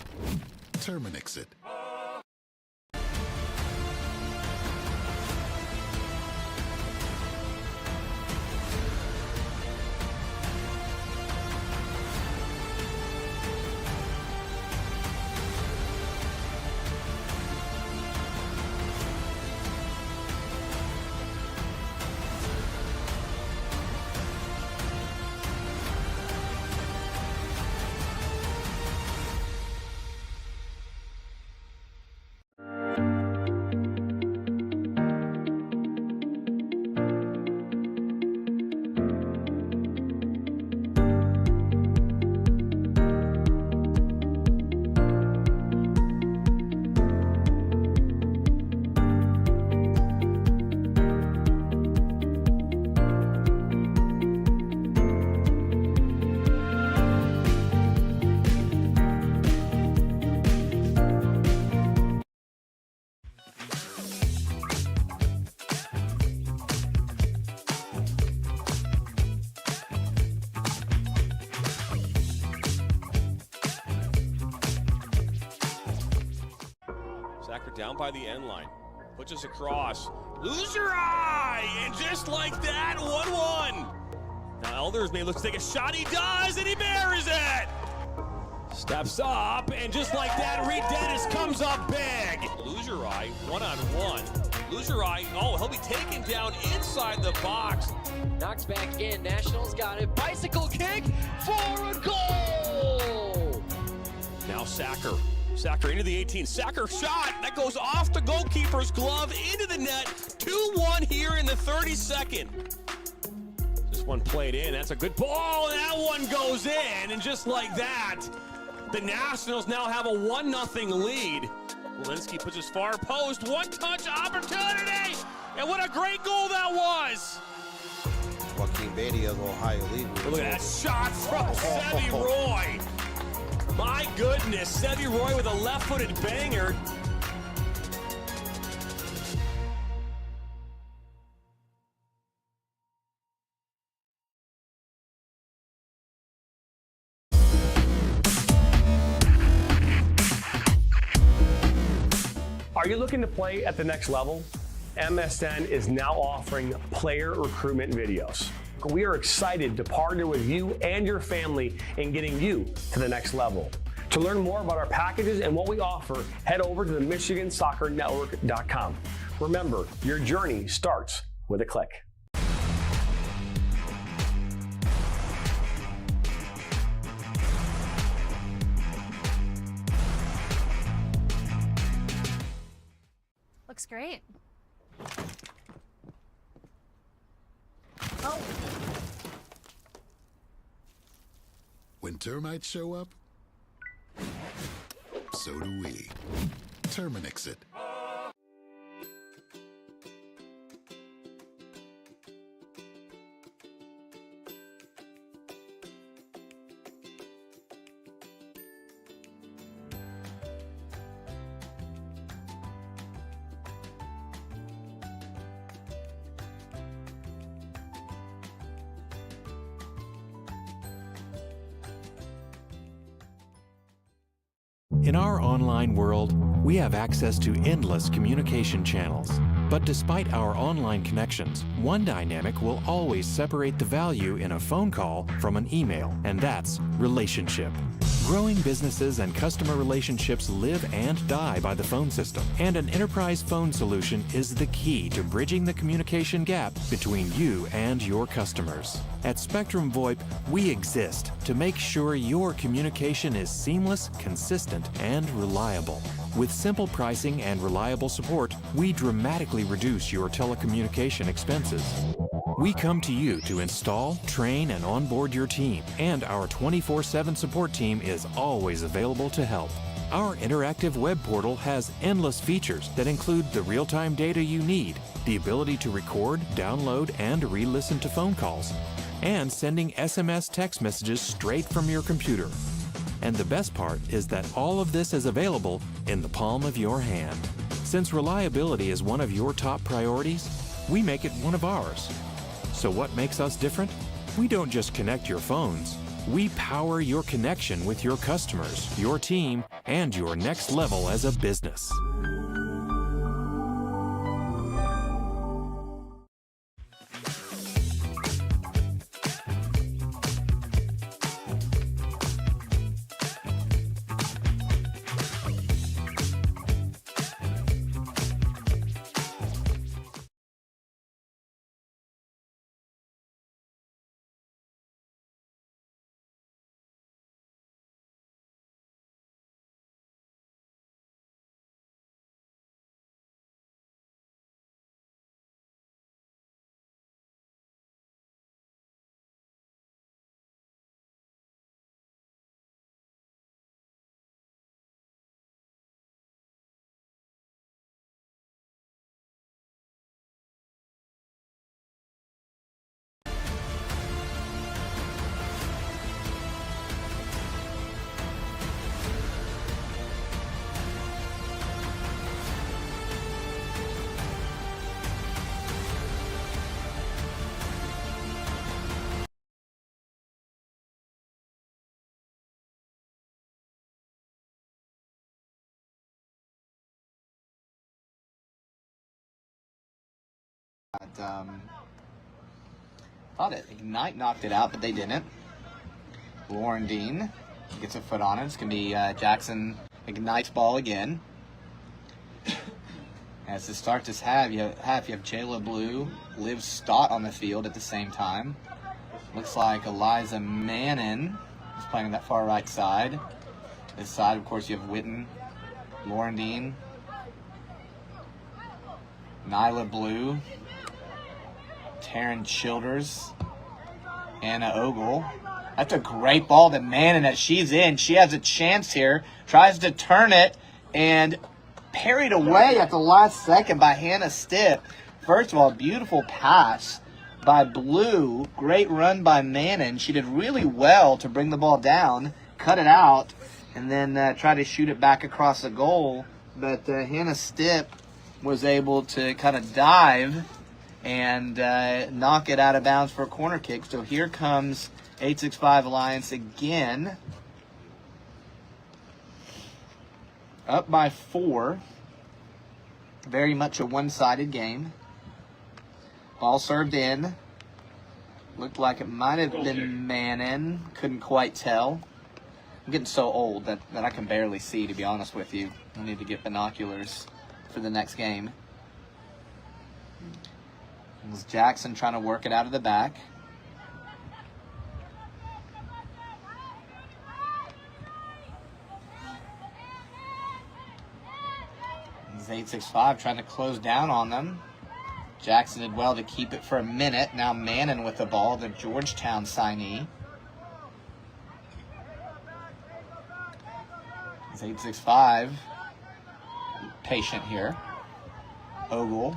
Terminix it. Sacker down by the end line. Puts us across. Lose your eye! And just like that, 1-1. Now Elders may look to take a shot. He does, and he buries it! Steps up, and just like that, Reed Dennis comes up big. Lose your eye, one-on-one. Lose your eye. Oh, he'll be taken down inside the box. Knocks back in. Nationals got it. Bicycle kick for a goal! Now Sacker. Sacker into the 18. Sacker shot. That goes off the goalkeeper's glove into the net. 2-1 here in the 32nd. This one played in. That's a good ball. And that one goes in. And just like that, the Nationals now have a 1-0 lead. Walensky puts his far post. One-touch opportunity. And what a great goal that was. Joaquin Beatty of the Ohio League. Look at that shot from Sevy Roy. My goodness, Sevy Roy with a left-footed banger. Are you looking to play at the next level? MSN is now offering player recruitment videos. We are excited to partner with you and your family in getting you to the next level. To learn more about our packages and what we offer, head over to the MichiganSoccerNetwork.com. Remember, your journey starts with a click. Looks great. When termites show up, so do we. Terminix it. In our online world, we have access to endless communication channels. But despite our online connections, one dynamic will always separate the value in a phone call from an email, and that's relationship. Growing businesses and customer relationships live and die by the phone system, and an enterprise phone solution is the key to bridging the communication gap between you and your customers. At Spectrum VoIP, we exist to make sure your communication is seamless, consistent, and reliable. With simple pricing and reliable support, we dramatically reduce your telecommunication expenses. We come to you to install, train, and onboard your team, and our 24/7 support team is always available to help. Our interactive web portal has endless features that include the real-time data you need, the ability to record, download, and re-listen to phone calls, and sending SMS text messages straight from your computer. And the best part is that all of this is available in the palm of your hand. Since reliability is one of your top priorities, we make it one of ours. So what makes us different? We don't just connect your phones. We power your connection with your customers, your team, and your next level as a business. Thought it Ignite knocked it out, but they didn't. Lauren Dean gets a foot on it. It's going to be Jackson Ignite's ball again. As to start this half, you have Jayla Blue, Liv Stott on the field at the same time. Looks like Eliza Mannon is playing on that far right side. This side, of course, you have Witten, Lauren Dean, Nyla Blue, Taryn Childers, Anna Ogle. That's a great ball to Mannon that she's in. She has a chance here. Tries to turn it and parried away at the last second by Hannah Stipp. First of all, beautiful pass by Blue. Great run by Mannon. She did really well to bring the ball down, cut it out, and then try to shoot it back across the goal. But Hannah Stipp was able to kind of dive and knock it out of bounds for a corner kick. So here comes 865 Alliance again. Up by 4. Very much a one-sided game. Ball served in. Looked like it might have been Mannon. Couldn't quite tell. I'm getting so old that I can barely see, to be honest with you. I need to get binoculars for the next game. It was Jackson trying to work it out of the back. It's 865 trying to close down on them. Jackson did well to keep it for a minute. Now Mannon with the ball, the Georgetown signee. It's 865. Patient here. Ogle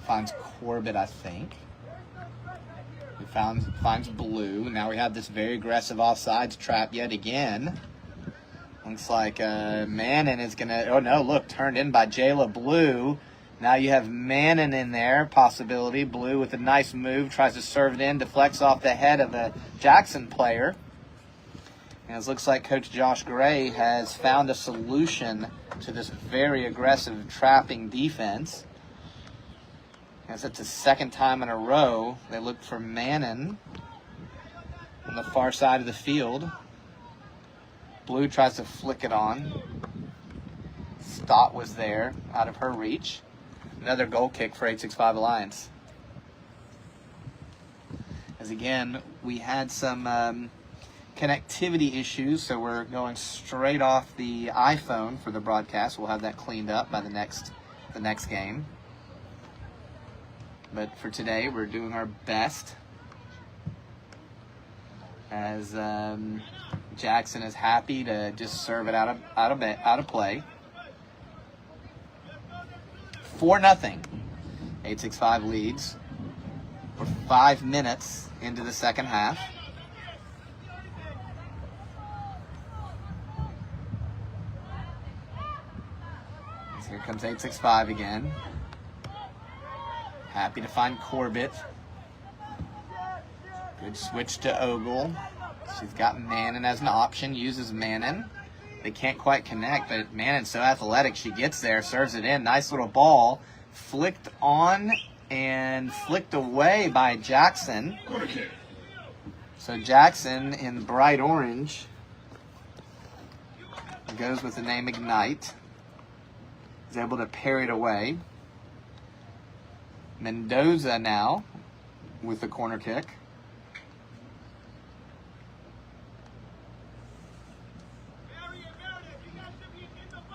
finds Corbett, I think. He finds Blue. Now we have this very aggressive offsides trap yet again. Looks like Mannon is going to... Oh, no, look, turned in by Jayla Blue. Now you have Mannon in there, possibility. Blue with a nice move, tries to serve it in, deflects off the head of a Jackson player. And it looks like Coach Josh Gray has found a solution to this very aggressive trapping defense. As it's the second time in a row they looked for Mannon on the far side of the field. Blue tries to flick it on. Stott was there, out of her reach. Another goal kick for 865 Alliance. As again, we had some connectivity issues, so we're going straight off the iPhone for the broadcast. We'll have that cleaned up by the next game. But for today, we're doing our best as Jackson is happy to just serve it out of play. 4-0. 865 leads. We're 5 minutes into the second half. Here comes 865 again. Happy to find Corbett. Good switch to Ogle. She's got Mannon as an option, uses Mannon. They can't quite connect, but Mannon's so athletic. She gets there, serves it in. Nice little ball. Flicked on and flicked away by Jackson. Corner kick. So Jackson in bright orange goes with the name Ignite. Is able to parry it away. Mendoza now with the corner kick.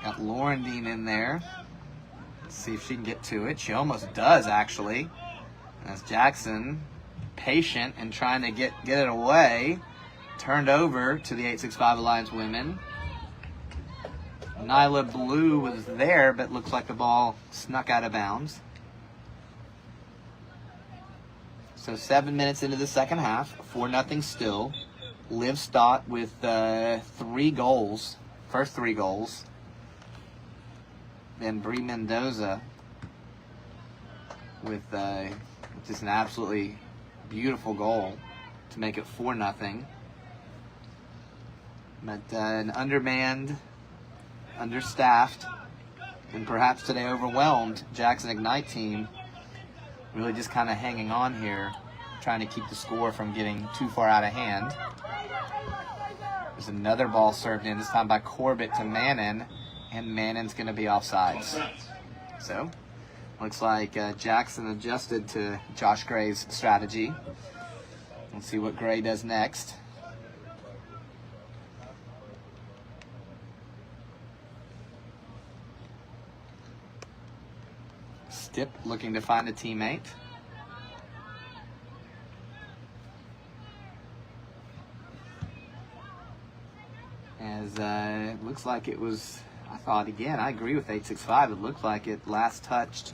Got Laurendine in there. Let's see if she can get to it. She almost does, actually. As Jackson, patient and trying to get it away. Turned over to the 865 Alliance women. Nyla Blue was there, but looks like the ball snuck out of bounds. So 7 minutes into the second half, 4-0 still. Liv Stott with 3 goals, first 3 goals. Then Bree Mendoza with just an absolutely beautiful goal to make it 4-0. But an undermanned, understaffed, and perhaps today overwhelmed Jackson Ignite team really just kind of hanging on here, trying to keep the score from getting too far out of hand. There's another ball served in, this time by Corbett to Mannon, and Mannon's going to be offsides. So, looks like Jackson adjusted to Josh Gray's strategy. Let's see what Gray does next. Stipp looking to find a teammate. As it looks like it was, I thought again, I agree with 865. It looked like it last touched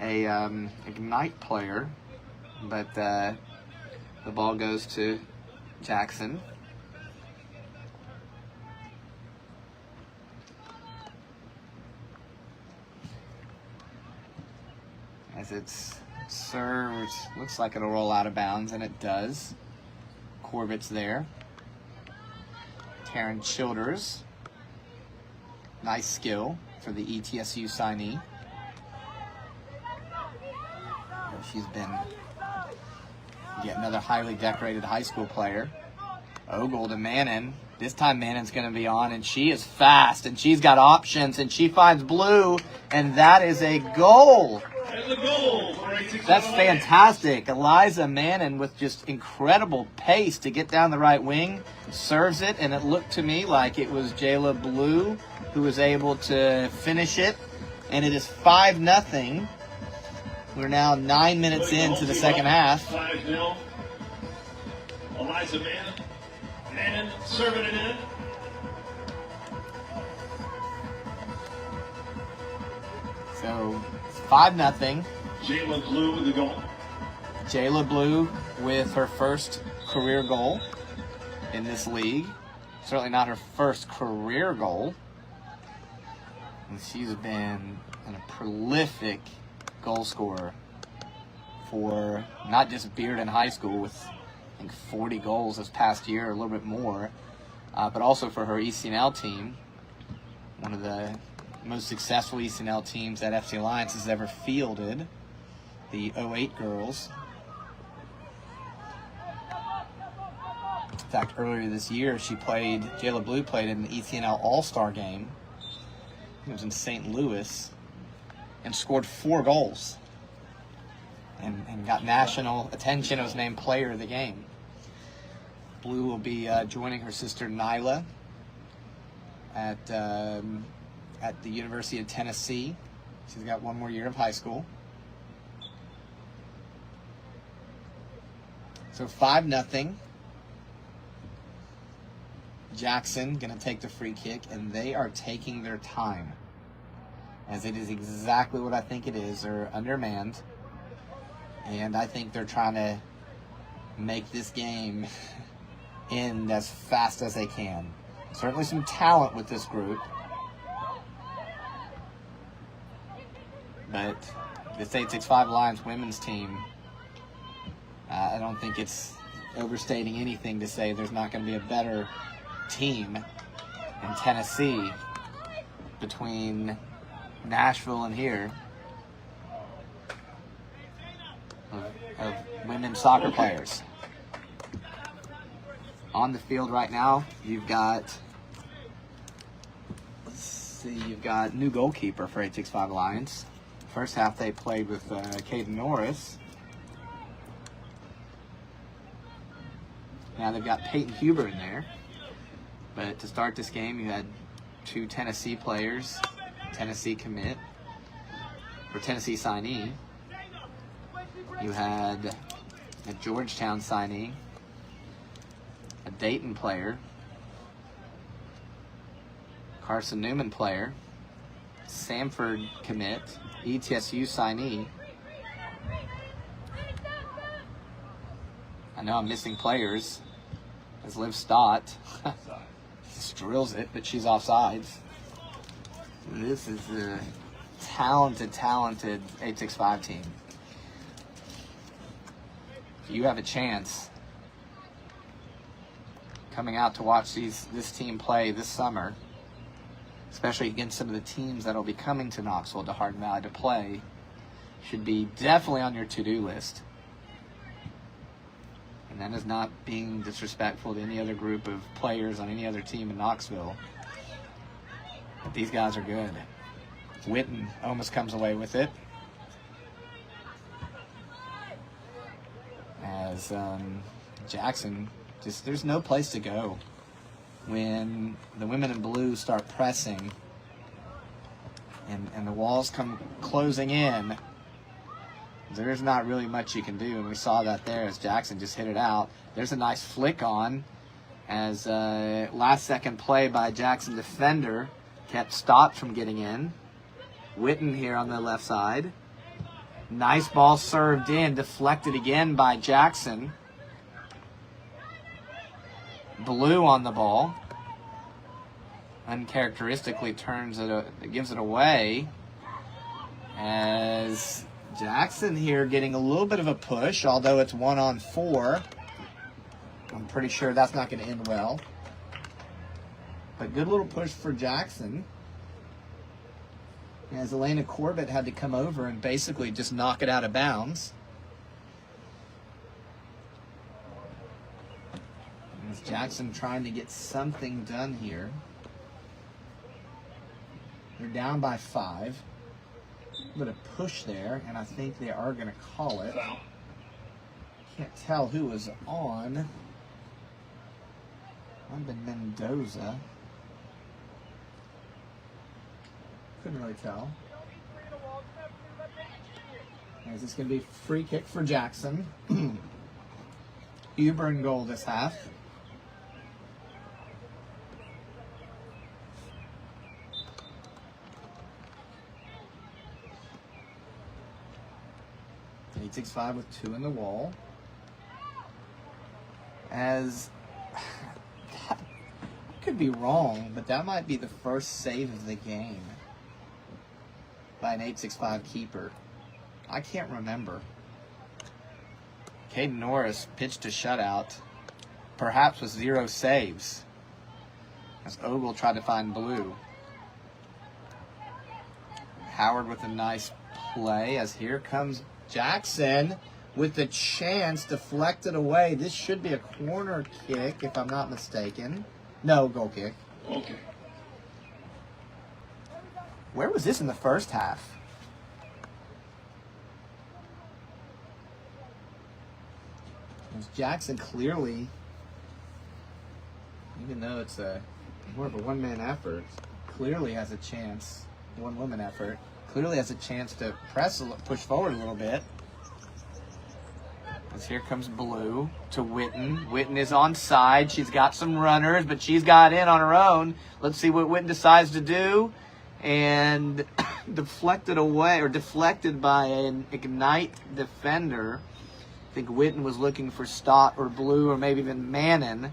a Ignite player, but the ball goes to Jackson. As it's served, looks like it'll roll out of bounds, and it does. Corbett's there. Taryn Childers. Nice skill for the ETSU signee. She's been yet another highly decorated high school player. Ogle to Mannon. This time Mannon's going to be on, and she is fast, and she's got options, and she finds Blue, and that is a goal. That's fantastic. Eliza Mannon with just incredible pace to get down the right wing, serves it, and it looked to me like it was Jayla Blue who was able to finish it, and it is 5-0. We're now 9 minutes into the second half. 5-0. Eliza Mannon. Mannon serving it in. So it's 5-0. Jayla Blue with the goal. Jayla Blue with her first career goal in this league. Certainly not her first career goal. And she's been a prolific goal scorer for not just Bearden High School with, I think, 40 goals this past year, a little bit more, but also for her ECNL team, one of the most successful ECNL teams that FC Alliance has ever fielded, the 08 girls. In fact, earlier this year, Jayla Blue played in the ECNL All-Star game. It was in St. Louis, and scored 4 goals and got national attention. It was named player of the game. Blue will be joining her sister Nyla at the University of Tennessee. She's got 1 more year of high school. So 5-0. Jackson going to take the free kick, and they are taking their time, as it is exactly what I think it is. They're undermanned, and I think they're trying to make this game end as fast as they can. Certainly some talent with this group, but this 865 Lions women's team, I don't think it's overstating anything to say there's not going to be a better team in Tennessee between Nashville and here of women's soccer players. On the field right now, you've got new goalkeeper for 865 Lions. First half they played with Caden Norris. Now they've got Peyton Huber in there. But to start this game, you had 2 Tennessee players, Tennessee commit, or Tennessee signee. You had a Georgetown signee, a Dayton player, Carson Newman player, Samford commit, ETSU signee. I know I'm missing players, as Liv Stott just drills it, but she's offsides. This is a talented 865 team. If you have a chance coming out to watch this team play this summer, especially against some of the teams that will be coming to Knoxville to Hardin Valley to play, should be definitely on your to-do list. And that is not being disrespectful to any other group of players on any other team in Knoxville. But these guys are good. Witten almost comes away with it. As Jackson, there's no place to go. When the women in blue start pressing and the walls come closing in, there's not really much you can do, and we saw that there as Jackson just hit it out. There's a nice flick on as last second play by Jackson defender kept Stott from getting in. Witten here on the left side. Nice ball served in, deflected again by Jackson. Blue on the ball. Uncharacteristically gives it away as Jackson here getting a little bit of a push, although it's 1-on-4. I'm pretty sure that's not going to end well. But good little push for Jackson. As Elena Corbett had to come over and basically just knock it out of bounds. As Jackson trying to get something done here. They're down by 5. A bit of push there, and I think they are going to call it. Can't tell who was on. Might have been Mendoza. Couldn't really tell. Is this going to be a free kick for Jackson? Huber in goal this half. .865 with 2 in the wall. As I could be wrong, but that might be the first save of the game by an 865 keeper. I can't remember. Caden Norris pitched a shutout, perhaps with 0 saves, as Ogle tried to find blue. Howard with a nice play, as here comes Jackson with the chance, deflected away. This should be a corner kick, if I'm not mistaken. No, goal kick. Okay. Where was this in the first half? Jackson clearly, even though it's more of a one-man effort, clearly has a chance, one-woman effort, clearly has a chance to push forward a little bit. As here comes Blue to Witten. Witten is onside. She's got some runners, but she's got in on her own. Let's see what Witten decides to do. And deflected away, or deflected by an Ignite defender. I think Witten was looking for Stott or Blue or maybe even Mannon,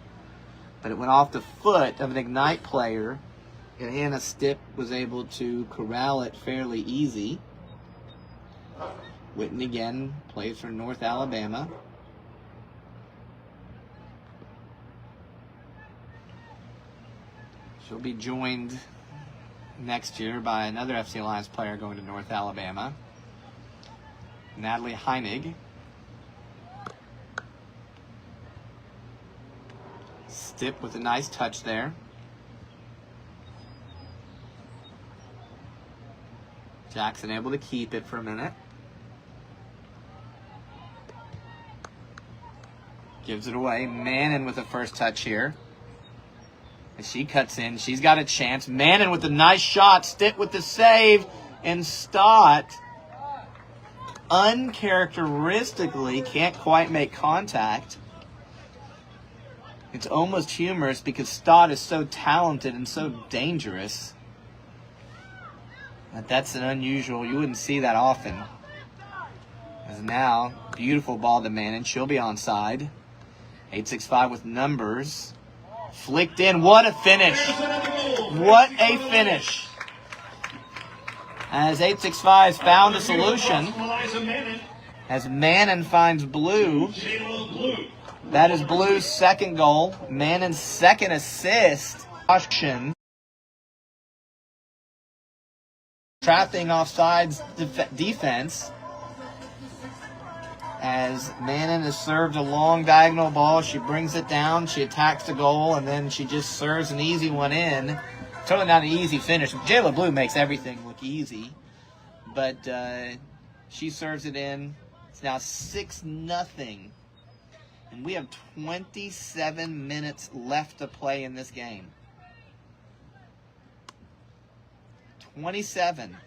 but it went off the foot of an Ignite player, and Hannah Stipp was able to corral it fairly easy. Witten again plays for North Alabama. She'll be joined next year by another FC Alliance player going to North Alabama, Natalie Heinig. Stipp with a nice touch there. Jackson able to keep it for a minute. Gives it away. Mannon with the first touch here. As she cuts in, she's got a chance. Mannon with a nice shot. Stitt with the save. And Stott, uncharacteristically, can't quite make contact. It's almost humorous because Stott is so talented and so dangerous. That's an unusual, you wouldn't see that often. As now, beautiful ball to Mannon. She'll be onside. 865 with numbers. Flicked in. What a finish. What a finish. As 865's found a solution. As Mannon finds Blue. That is Blue's second goal. Mannon's second assist. Trapping offsides defense. As Mannon has served a long diagonal ball, she brings it down, she attacks the goal, and then she just serves an easy one in. Totally not an easy finish. Jayla Blue makes everything look easy, but she serves it in. It's now 6-0, and we have 27 minutes left to play in this game. 27.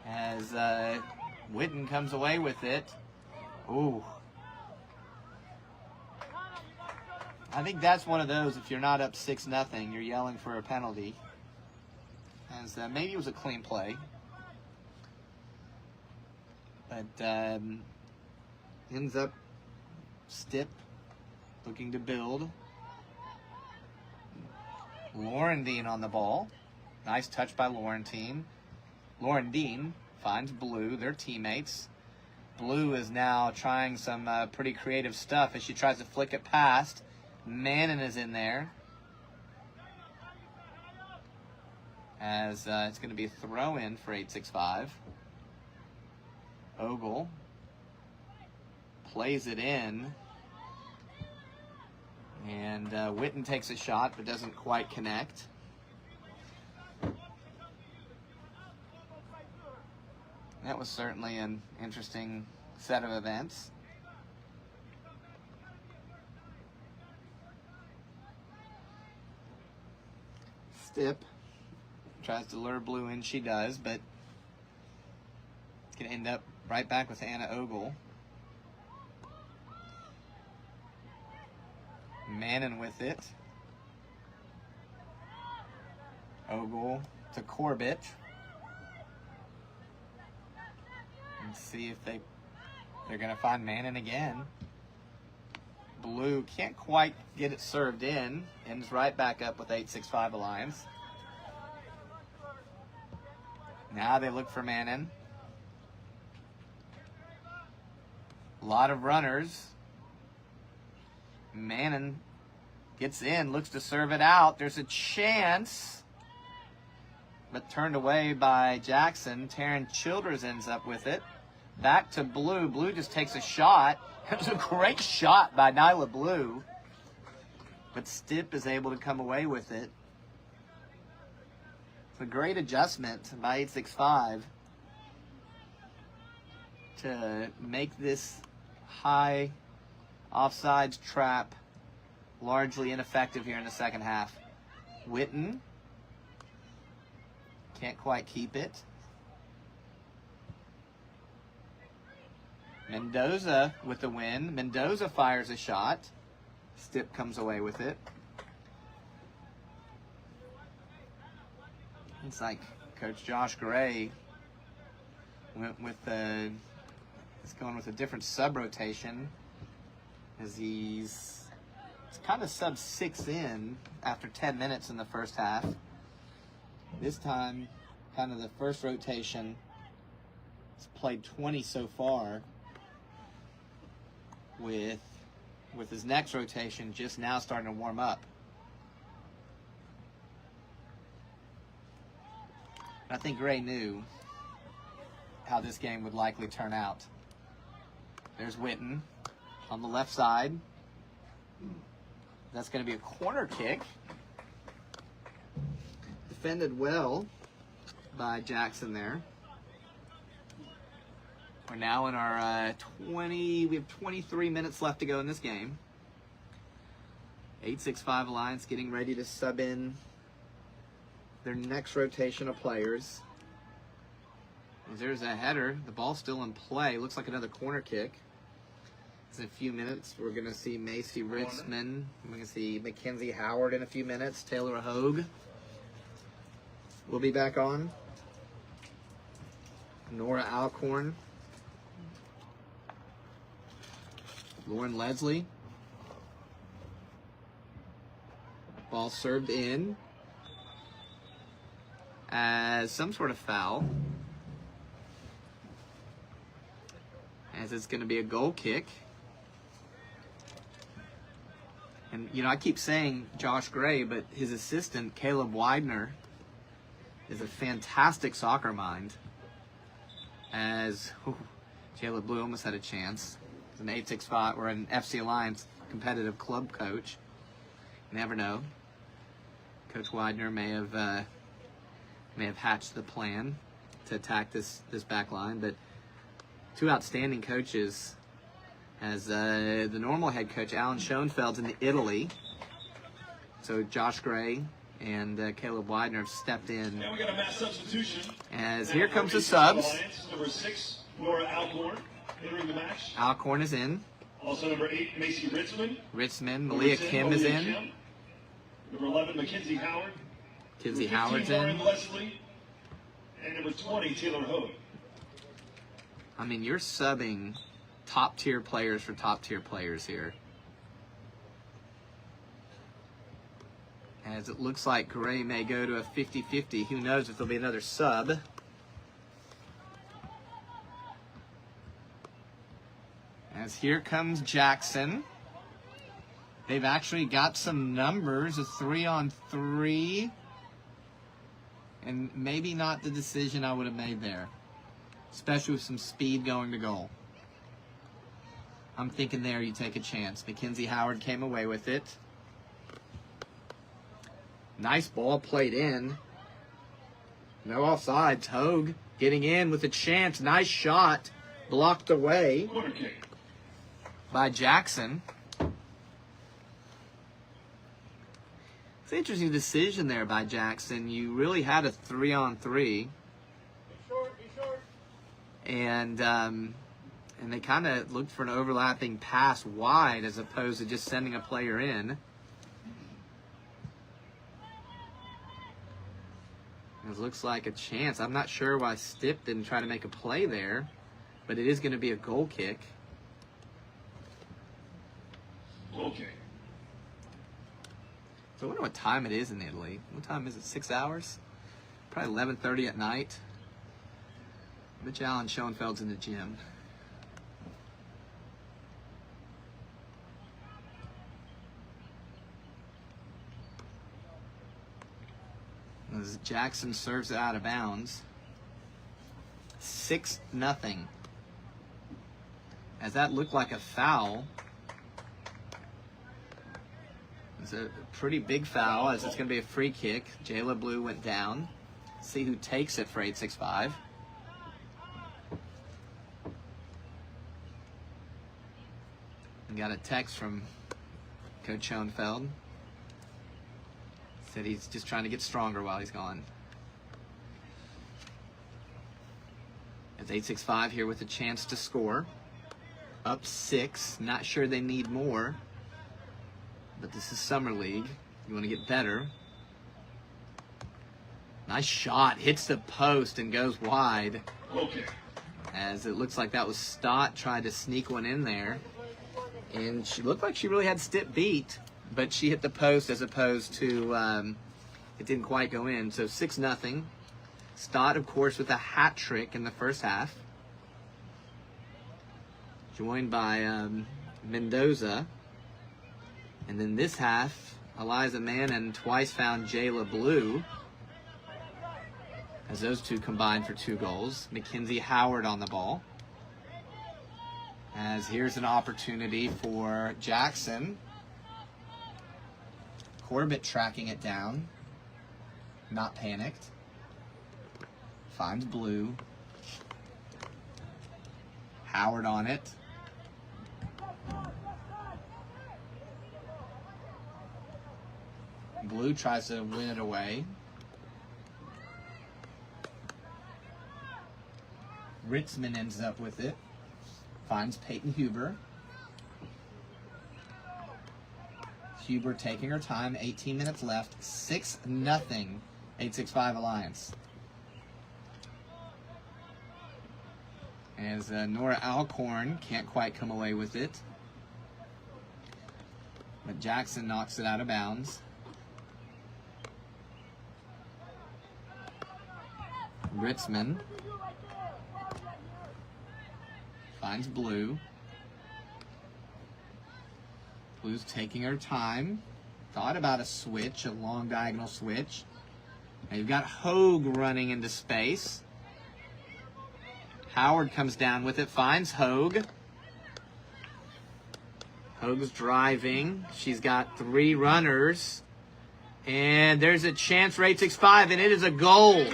As Witten comes away with it. Ooh. I think that's one of those, if you're not up 6-0, you're yelling for a penalty. As maybe it was a clean play. But ends up Stipp looking to build. Lauren Dean on the ball. Nice touch by Lauren Dean finds Blue, their teammates. Blue is now trying some pretty creative stuff as she tries to flick it past. Mannon is in there. As it's going to be a throw-in for 865. Ogle plays it in. And Witten takes a shot but doesn't quite connect. That was certainly an interesting set of events. Stipp tries to lure Blue in, she does, but it's going to end up right back with Anna Ogle. Mannon with it. Ogle to Corbett. And see if they're going to find Mannon again. Blue can't quite get it served in. Ends right back up with 865 Alliance. Now they look for Mannon. A lot of runners. Mannon gets in, looks to serve it out. There's a chance, but turned away by Jackson. Taryn Childers ends up with it. Back to Blue. Blue just takes a shot. It was a great shot by Nyla Blue, but Stipp is able to come away with it. It's a great adjustment by 865 to make this high offsides trap largely ineffective here in the second half. Witten can't quite keep it. Mendoza with the win. Mendoza fires a shot. Stipp comes away with it. It's like Coach Josh Gray went with he's going with a different sub-rotation as he's It's kind of sub 6 in after 10 minutes in the first half. This time, kind of the first rotation. It's played 20 so far. With his next rotation just now starting to warm up. I think Gray knew how this game would likely turn out. There's Witten on the left side. That's going to be a corner kick. Defended well by Jackson there. We're now in our we have 23 minutes left to go in this game. 8-6-5 Alliance getting ready to sub in their next rotation of players. There's a header. The ball's still in play. Looks like another corner kick. In a few minutes, we're going to see Macy Ritzman. We're going to see Mackenzie Howard in a few minutes. Taylor Hogue will be back on. Nora Alcorn. Lauren Leslie. Ball served in as some sort of foul. As it's going to be a goal kick. And, you know, I keep saying Josh Gray, but his assistant, Caleb Widener, is a fantastic soccer mind. As Jayla Blue almost had a chance. He's an 8-6-5 or an FC Alliance competitive club coach. You never know. Coach Widener may have hatched the plan to attack this back line, but two outstanding coaches. As the normal head coach, Alan Schoenfeld's in Italy. So Josh Gray and Caleb Widener have stepped in. Now we got a mass substitution. As here comes the subs. Number 6, Nora Alcorn, entering the match. Alcorn is in. Also number 8, Macy Ritzman. Ritzman. Malia Kim is in. Kim. Number 11, Mackenzie Howard. Mackenzie Howard's in. Lauren Leslie. And number 20, Taylor Hogue. I mean, you're subbing top-tier players for top-tier players here. As it looks like Gray may go to a 50-50. Who knows if there'll be another sub. As here comes Jackson. They've actually got some numbers, a 3-on-3. And maybe not the decision I would have made there. Especially with some speed going to goal. I'm thinking there you take a chance. Mackenzie Howard came away with it. Nice ball played in. No offsides. Hogue getting in with a chance. Nice shot. Blocked away by Jackson. It's an interesting decision there by Jackson. You really had a 3-on-3. And they kind of looked for an overlapping pass wide as opposed to just sending a player in. It looks like a chance. I'm not sure why Stipp didn't try to make a play there, but it is going to be a goal kick. Okay. So I wonder what time it is in Italy. What time is it? 6 hours? Probably 11:30 at night. I bet you Alan Schoenfeld's in the gym. As Jackson serves it out of bounds. 6-0. As that looked like a foul. It's a pretty big foul as it's going to be a free kick. Jayla Blue went down. See who takes it for 8-6-5. And got a text from Coach Schoenfeld. Said he's just trying to get stronger while he's gone. It's 8-6-5 here with a chance to score. Up 6. Not sure they need more. But this is Summer League. You want to get better. Nice shot. Hits the post and goes wide. Okay. As it looks like that was Stott tried to sneak one in there. And she looked like she really had Stipp beat. but she hit the post as opposed to it didn't quite go in. So 6-0. Stott, of course, with a hat trick in the first half, joined by Mendoza. And then this half, Eliza Mannon twice found Jayla Blue, as those two combined for 2 goals. Mackenzie Howard on the ball. As here's an opportunity for Jackson. Corbett tracking it down. Not panicked. Finds Blue. Howard on it. Blue tries to win it away. Ritzman ends up with it. Finds Peyton Huber. Huber taking her time. 18 minutes left. 6-0. 865 Alliance. As Nora Alcorn can't quite come away with it. But Jackson knocks it out of bounds. Ritzman finds Blue. Blue's taking her time. Thought about a switch, a long diagonal switch. Now you've got Hogue running into space. Howard comes down with it, finds Hogue. Hogue's driving. She's got 3 runners. And there's a chance for 865, and it is a goal.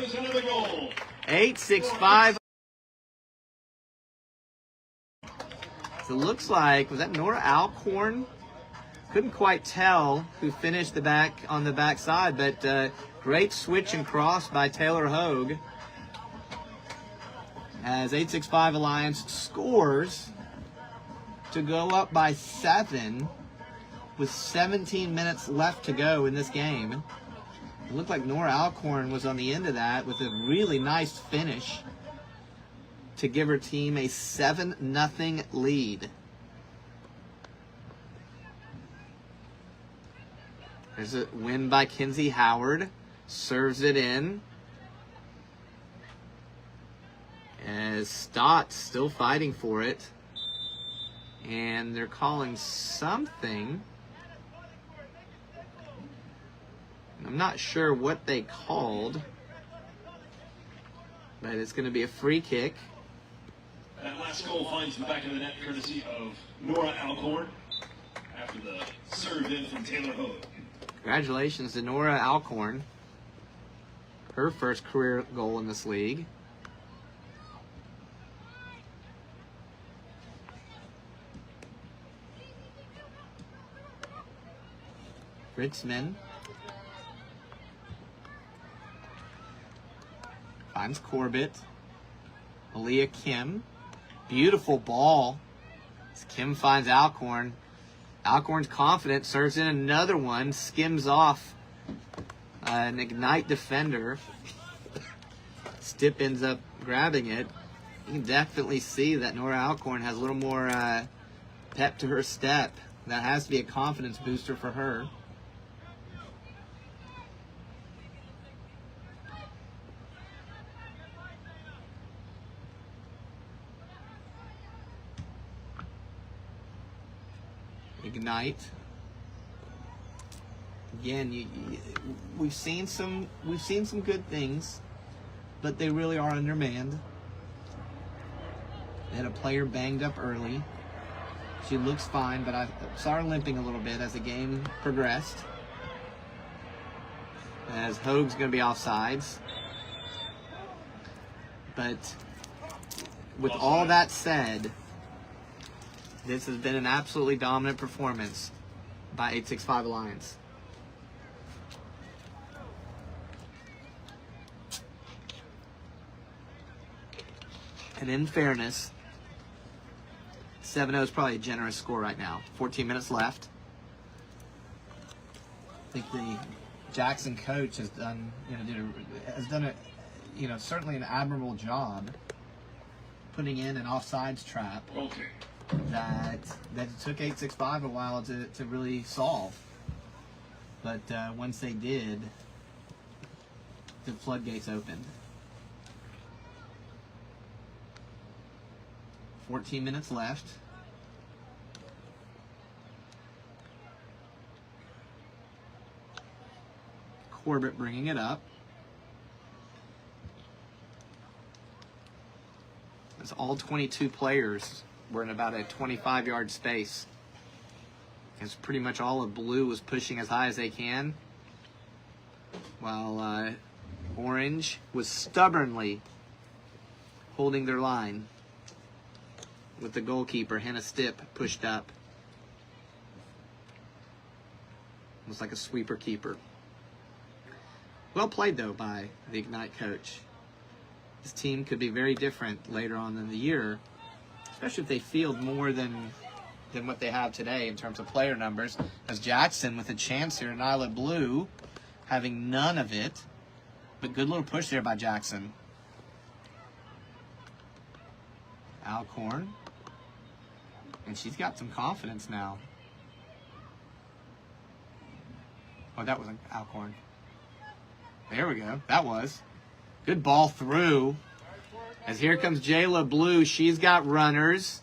865. So it looks like, was that Nora Alcorn? Couldn't quite tell who finished on the back side, but great switch and cross by Taylor Hogue. As 865 Alliance scores to go up by 7 with 17 minutes left to go in this game. It looked like Nora Alcorn was on the end of that with a really nice finish to give her team a 7-0 lead. There's a win by Kinsey Howard. Serves it in. As Stott still fighting for it. And they're calling something. I'm not sure what they called. But it's going to be a free kick. That last goal finds the back of the net courtesy of Nora Alcorn after the serve in from Taylor Hogue. Congratulations to Nora Alcorn. Her first career goal in this league. Ritzman finds Corbett. Aaliyah Kim. Beautiful ball. As Kim finds Alcorn. Alcorn's confident, serves in another one, skims off an Ignite defender. Stipp ends up grabbing it. You can definitely see that Nora Alcorn has a little more pep to her step. That has to be a confidence booster for her. Ignite. Again, we've seen some good things, but they really are undermanned. They had a player banged up early. She looks fine, but I saw her limping a little bit as the game progressed. As Hogue's going to be offsides. But with all that said, this has been an absolutely dominant performance by 865 Alliance. And in fairness, 7-0 is probably a generous score right now. 14 minutes left. I think the Jackson coach has done, certainly an admirable job putting in an offsides trap. Okay. That it took 865 a while to really solve. But once they did, the floodgates opened. 14 minutes left. Corbett bringing it up. As all 22 players were in about a 25-yard space. Because pretty much all of blue was pushing as high as they can, while orange was stubbornly holding their line with the goalkeeper, Hannah Stipp, pushed up. It was like a sweeper keeper. Well played, though, by the Ignite coach. This team could be very different later on in the year, especially if they field more than what they have today in terms of player numbers. As Jackson with a chance here, Nyla Blue having none of it, but good little push there by Jackson. Alcorn, and she's got some confidence now. Oh, that wasn't Alcorn. There we go. That was. Good ball through. As here comes Jayla Blue. She's got runners.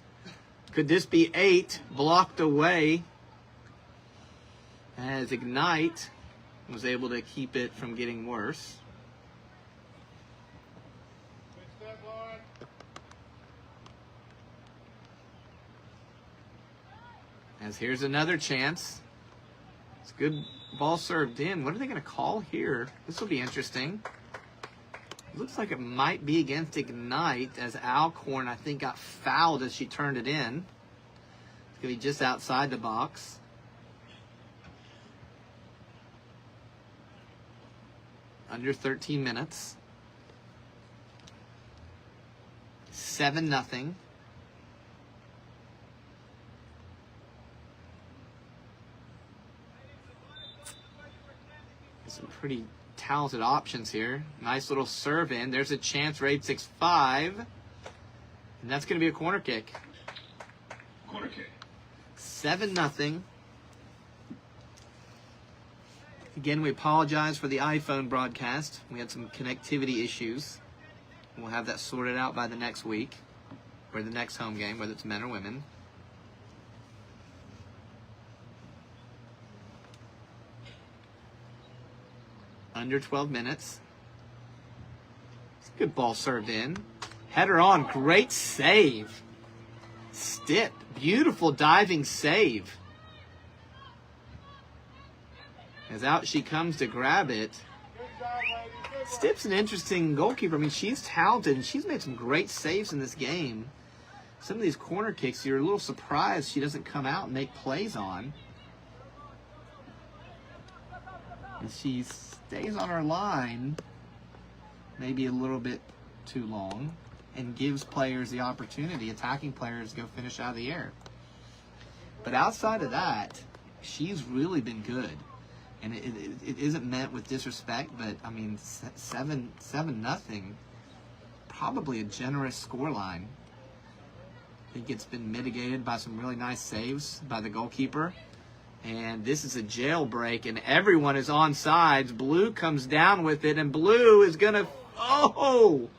Could this be 8? Blocked away. As Ignite was able to keep it from getting worse. As here's another chance. It's a good ball served in. What are they going to call here? This will be interesting. Looks like it might be against Ignite, as Alcorn, I think, got fouled as she turned it in. It's going to be just outside the box. Under 13 minutes. 7-0. Some pretty talented options here. Nice little serve in. There's a chance, raid 6-5. And that's going to be a corner kick. Corner kick. 7-0. Again, we apologize for the iPhone broadcast. We had some connectivity issues. We'll have that sorted out by the next week, or the next home game, whether it's men or women. Under 12 minutes. It's a good ball served in. Header on. Great save. Stipp. Beautiful diving save. As out she comes to grab it. Stipp's an interesting goalkeeper. I mean, she's talented, and she's made some great saves in this game. Some of these corner kicks, you're a little surprised she doesn't come out and make plays on. And she stays on her line maybe a little bit too long and gives players the opportunity, attacking players, to go finish out of the air. But outside of that, she's really been good. And it isn't meant with disrespect, but I mean, 7-0, probably a generous scoreline. I think it's been mitigated by some really nice saves by the goalkeeper. And this is a jailbreak, and everyone is on sides. Blue comes down with it, and Blue is going to... Oh!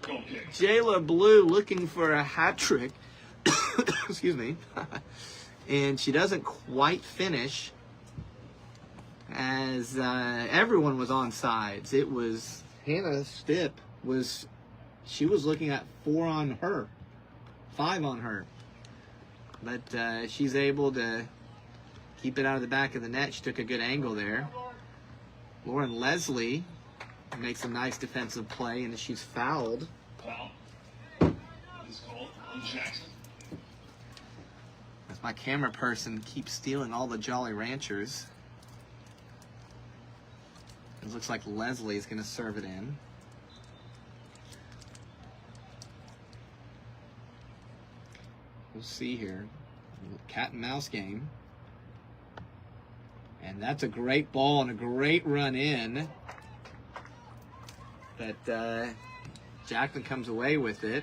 Jayla Blue looking for a hat trick. Excuse me. And she doesn't quite finish, as everyone was on sides. It was... Hannah Stipp was... She was looking at 4 on her. 5 on her. But she's able to keep it out of the back of the net. She took a good angle there. Lauren Leslie makes a nice defensive play, and she's fouled. Foul. Is called on Jackson. As my camera person keeps stealing all the Jolly Ranchers. It looks like Leslie's going to serve it in. We'll see here. Cat and mouse game. And that's a great ball and a great run in. But Jackman comes away with it.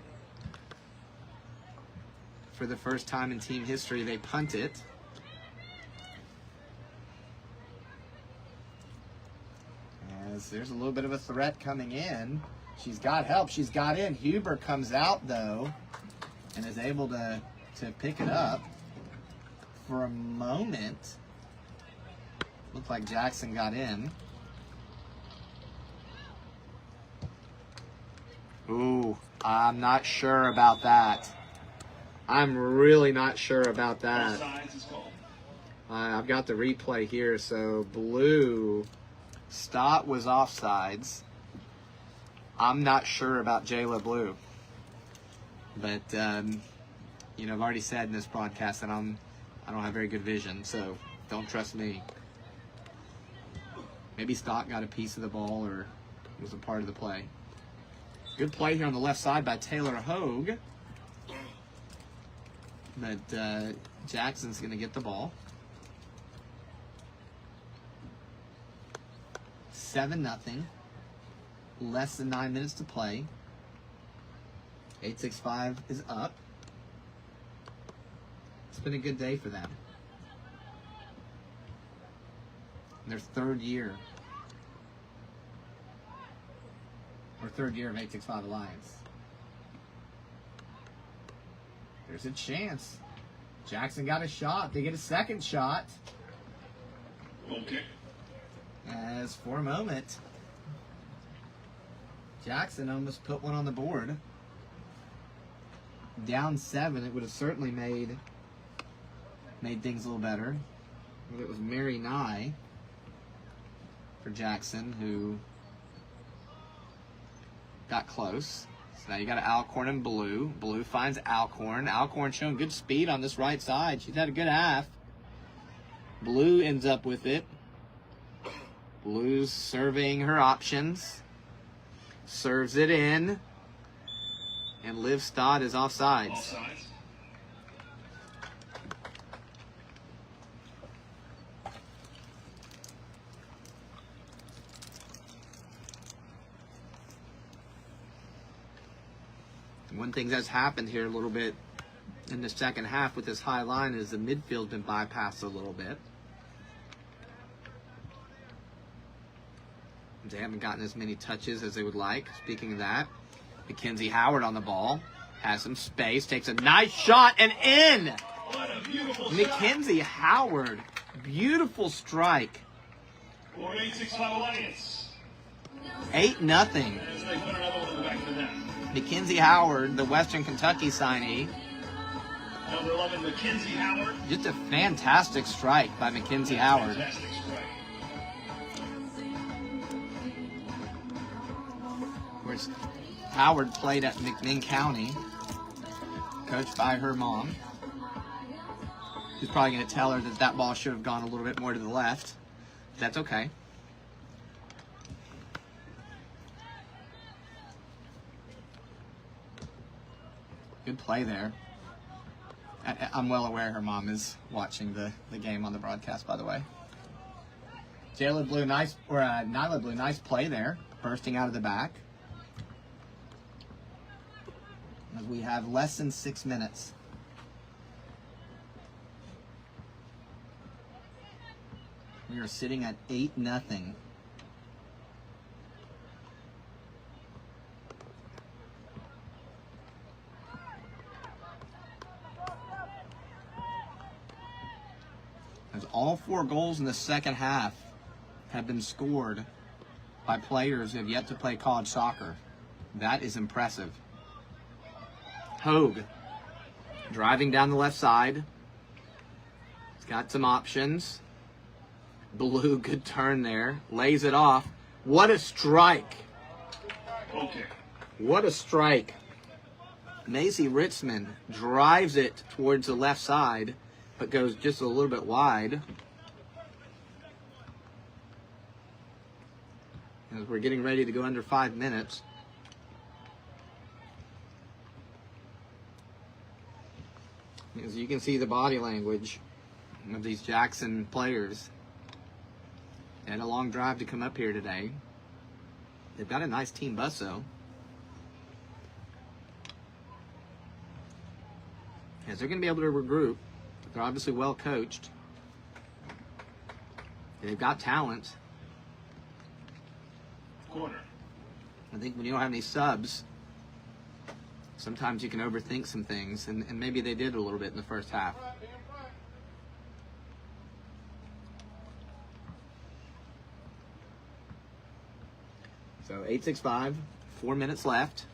For the first time in team history, they punt it. There's a little bit of a threat coming in. She's got help. She's got in. Huber comes out, though, and is able to pick it up. For a moment, looked like Jackson got in. Ooh, I'm not sure about that. I'm really not sure about that. I've got the replay here. So blue, Stott was offsides. I'm not sure about Jayla Blue. But, you know, I've already said in this broadcast that I don't have very good vision, so don't trust me. Maybe Stott got a piece of the ball or was a part of the play. Good play here on the left side by Taylor Hogue. But Jackson's going to get the ball. 7-0. Less than 9 minutes to play. 865 is up. It's been a good day for them. Their third year. Or third year of 865 Alliance. There's a chance. Jackson got a shot. They get a second shot. Okay. As for a moment, Jackson almost put one on the board. Down 7, it would have certainly made things a little better. But it was Mary Nye for Jackson who got close. So now you got an Alcorn and Blue. Blue finds Alcorn. Alcorn showing good speed on this right side. She's had a good half. Blue ends up with it. Blue's surveying her options. Serves it in. And Liv Stott is offsides. Offsides. One thing that's happened here a little bit in the second half with this high line is the midfield's been bypassed a little bit. They haven't gotten as many touches as they would like. Speaking of that, Mackenzie Howard on the ball. Has some space. Takes a nice shot and in! What a beautiful Mackenzie Howard. Beautiful strike. For 865 Alliance. 8-0. As they put another one in the back of the net. Mackenzie Howard, the Western Kentucky signee. Number 11, Mackenzie Howard. Just a fantastic strike by Mackenzie Howard. Fantastic strike. Of course, Howard played at McMinn County, coached by her mom. She's probably going to tell her that ball should have gone a little bit more to the left. That's okay. Good play there. I'm well aware her mom is watching the game on the broadcast, by the way. Nyla Blue, nice play there, bursting out of the back. As we have less than 6 minutes. We are sitting at 8-0. As all 4 goals in the second half have been scored by players who have yet to play college soccer. That is impressive. Hogue driving down the left side. He's got some options. Blue, good turn there. Lays it off. What a strike. Okay. What a strike. Macy Ritzman drives it towards the left side, but goes just a little bit wide. As we're getting ready to go under 5 minutes. As you can see the body language of these Jackson players. They had a long drive to come up here today. They've got a nice team bus though. As they're going to be able to regroup. They're obviously well coached. They've got talent. corner. I think when you don't have any subs, sometimes you can overthink some things, and maybe they did a little bit in the first half. So 8-6-5, 4 minutes left.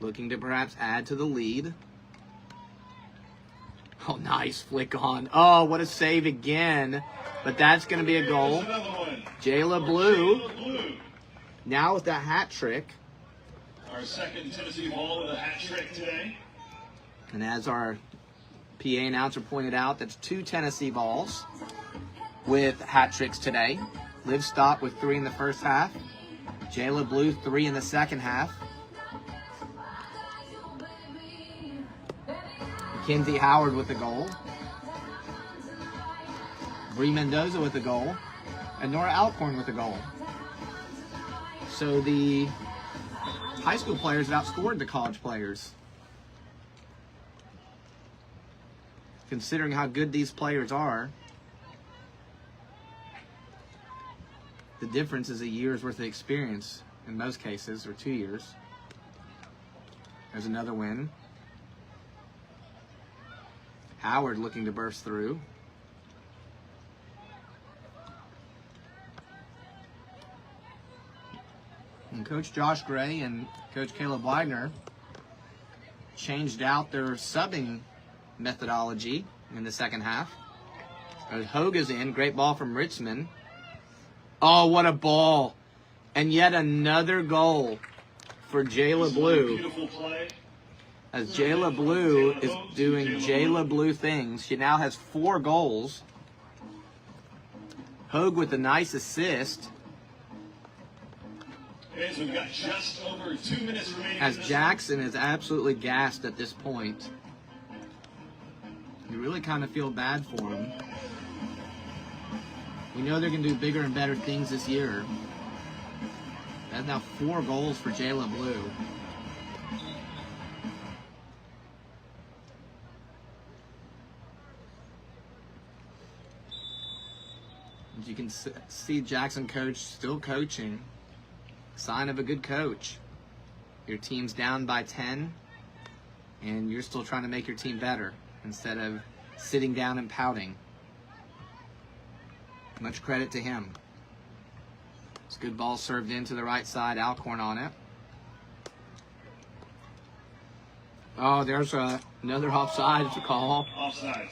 Looking to perhaps add to the lead. Oh, nice flick on. Oh, what a save again. But that's going to be a goal. Jayla Blue now with that hat trick. Our second Tennessee ball with a hat trick today. And as our PA announcer pointed out, that's 2 Tennessee balls with hat tricks today. Liv Stott with 3 in the first half. Jayla Blue 3 in the second half. Mackenzie Howard with the goal. Bree Mendoza with the goal. And Nora Alcorn with the goal. So the high school players have outscored the college players. Considering how good these players are, the difference is a year's worth of experience in most cases, or 2 years. There's another win. Howard looking to burst through. And Coach Josh Gray and Coach Caleb Widener changed out their subbing methodology in the second half. Hogue is in. Great ball from Richmond. Oh, what a ball. And yet another goal for Jayla Blue. Beautiful play. As Jayla Blue is doing Jayla Blue things. She now has 4 goals. Hogue with a nice assist. As we've got just over 2 minutes remaining. As Jackson is absolutely gassed at this point. You really kind of feel bad for him. We know they're going to do bigger and better things this year. That's now 4 goals for Jayla Blue. As you can see, Jackson coach still coaching. Sign of a good coach. Your team's down by 10, and you're still trying to make your team better instead of sitting down and pouting. Much credit to him. It's a good ball served into the right side. Alcorn on it. Oh, there's another offside call. Offside.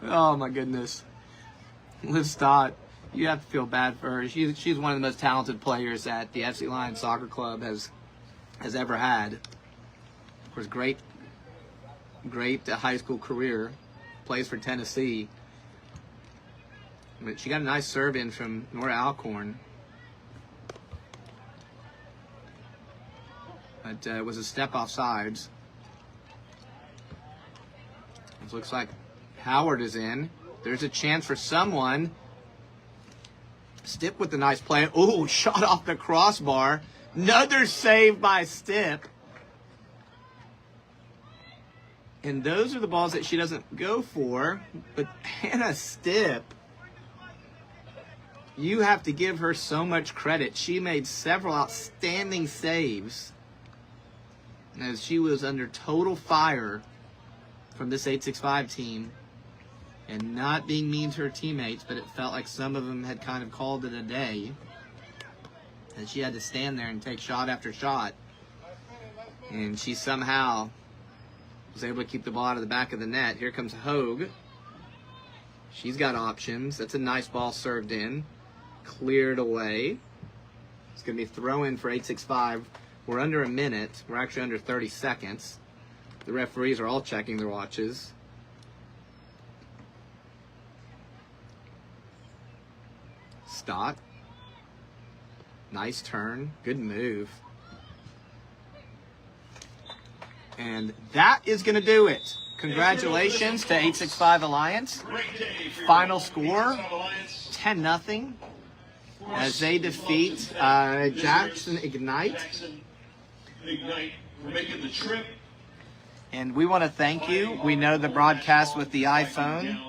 Oh, my goodness. Liv Stott, you have to feel bad for her. She's one of the most talented players that the FC Lions Soccer Club has ever had. Of course, great high school career. Plays for Tennessee. But she got a nice serve in from Nora Alcorn. But it was a step offsides. It looks like Howard is in. There's a chance for someone. Stipp with the nice play. Ooh, shot off the crossbar. Another save by Stipp. And those are the balls that she doesn't go for. But Hannah Stipp, you have to give her so much credit. She made several outstanding saves as she was under total fire from this 8-6-5 team. And not being mean to her teammates, but it felt like some of them had kind of called it a day. And she had to stand there and take shot after shot. And she somehow was able to keep the ball out of the back of the net. Here comes Hogue. She's got options. That's a nice ball served in. Cleared away. It's going to be a throw-in for 8-6-5. We're under a minute. We're actually under 30 seconds. The referees are all checking their watches. Stott. Nice turn. Good move. And that is going to do it. Congratulations to 8-6-5 Alliance. Final score, 10-0. As they defeat Jackson Ignite. We're making the trip. And we want to thank you. We know the broadcast with the iPhone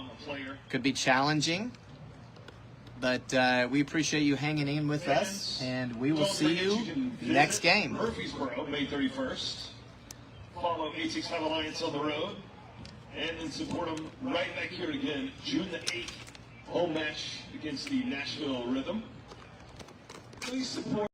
could be challenging. But we appreciate you hanging in with us, and we will see you next game. Murfreesboro, May 31st. Follow 865 Alliance on the road, and then support them right back here again, June the 8th, home match against the Nashville Rhythm. Please support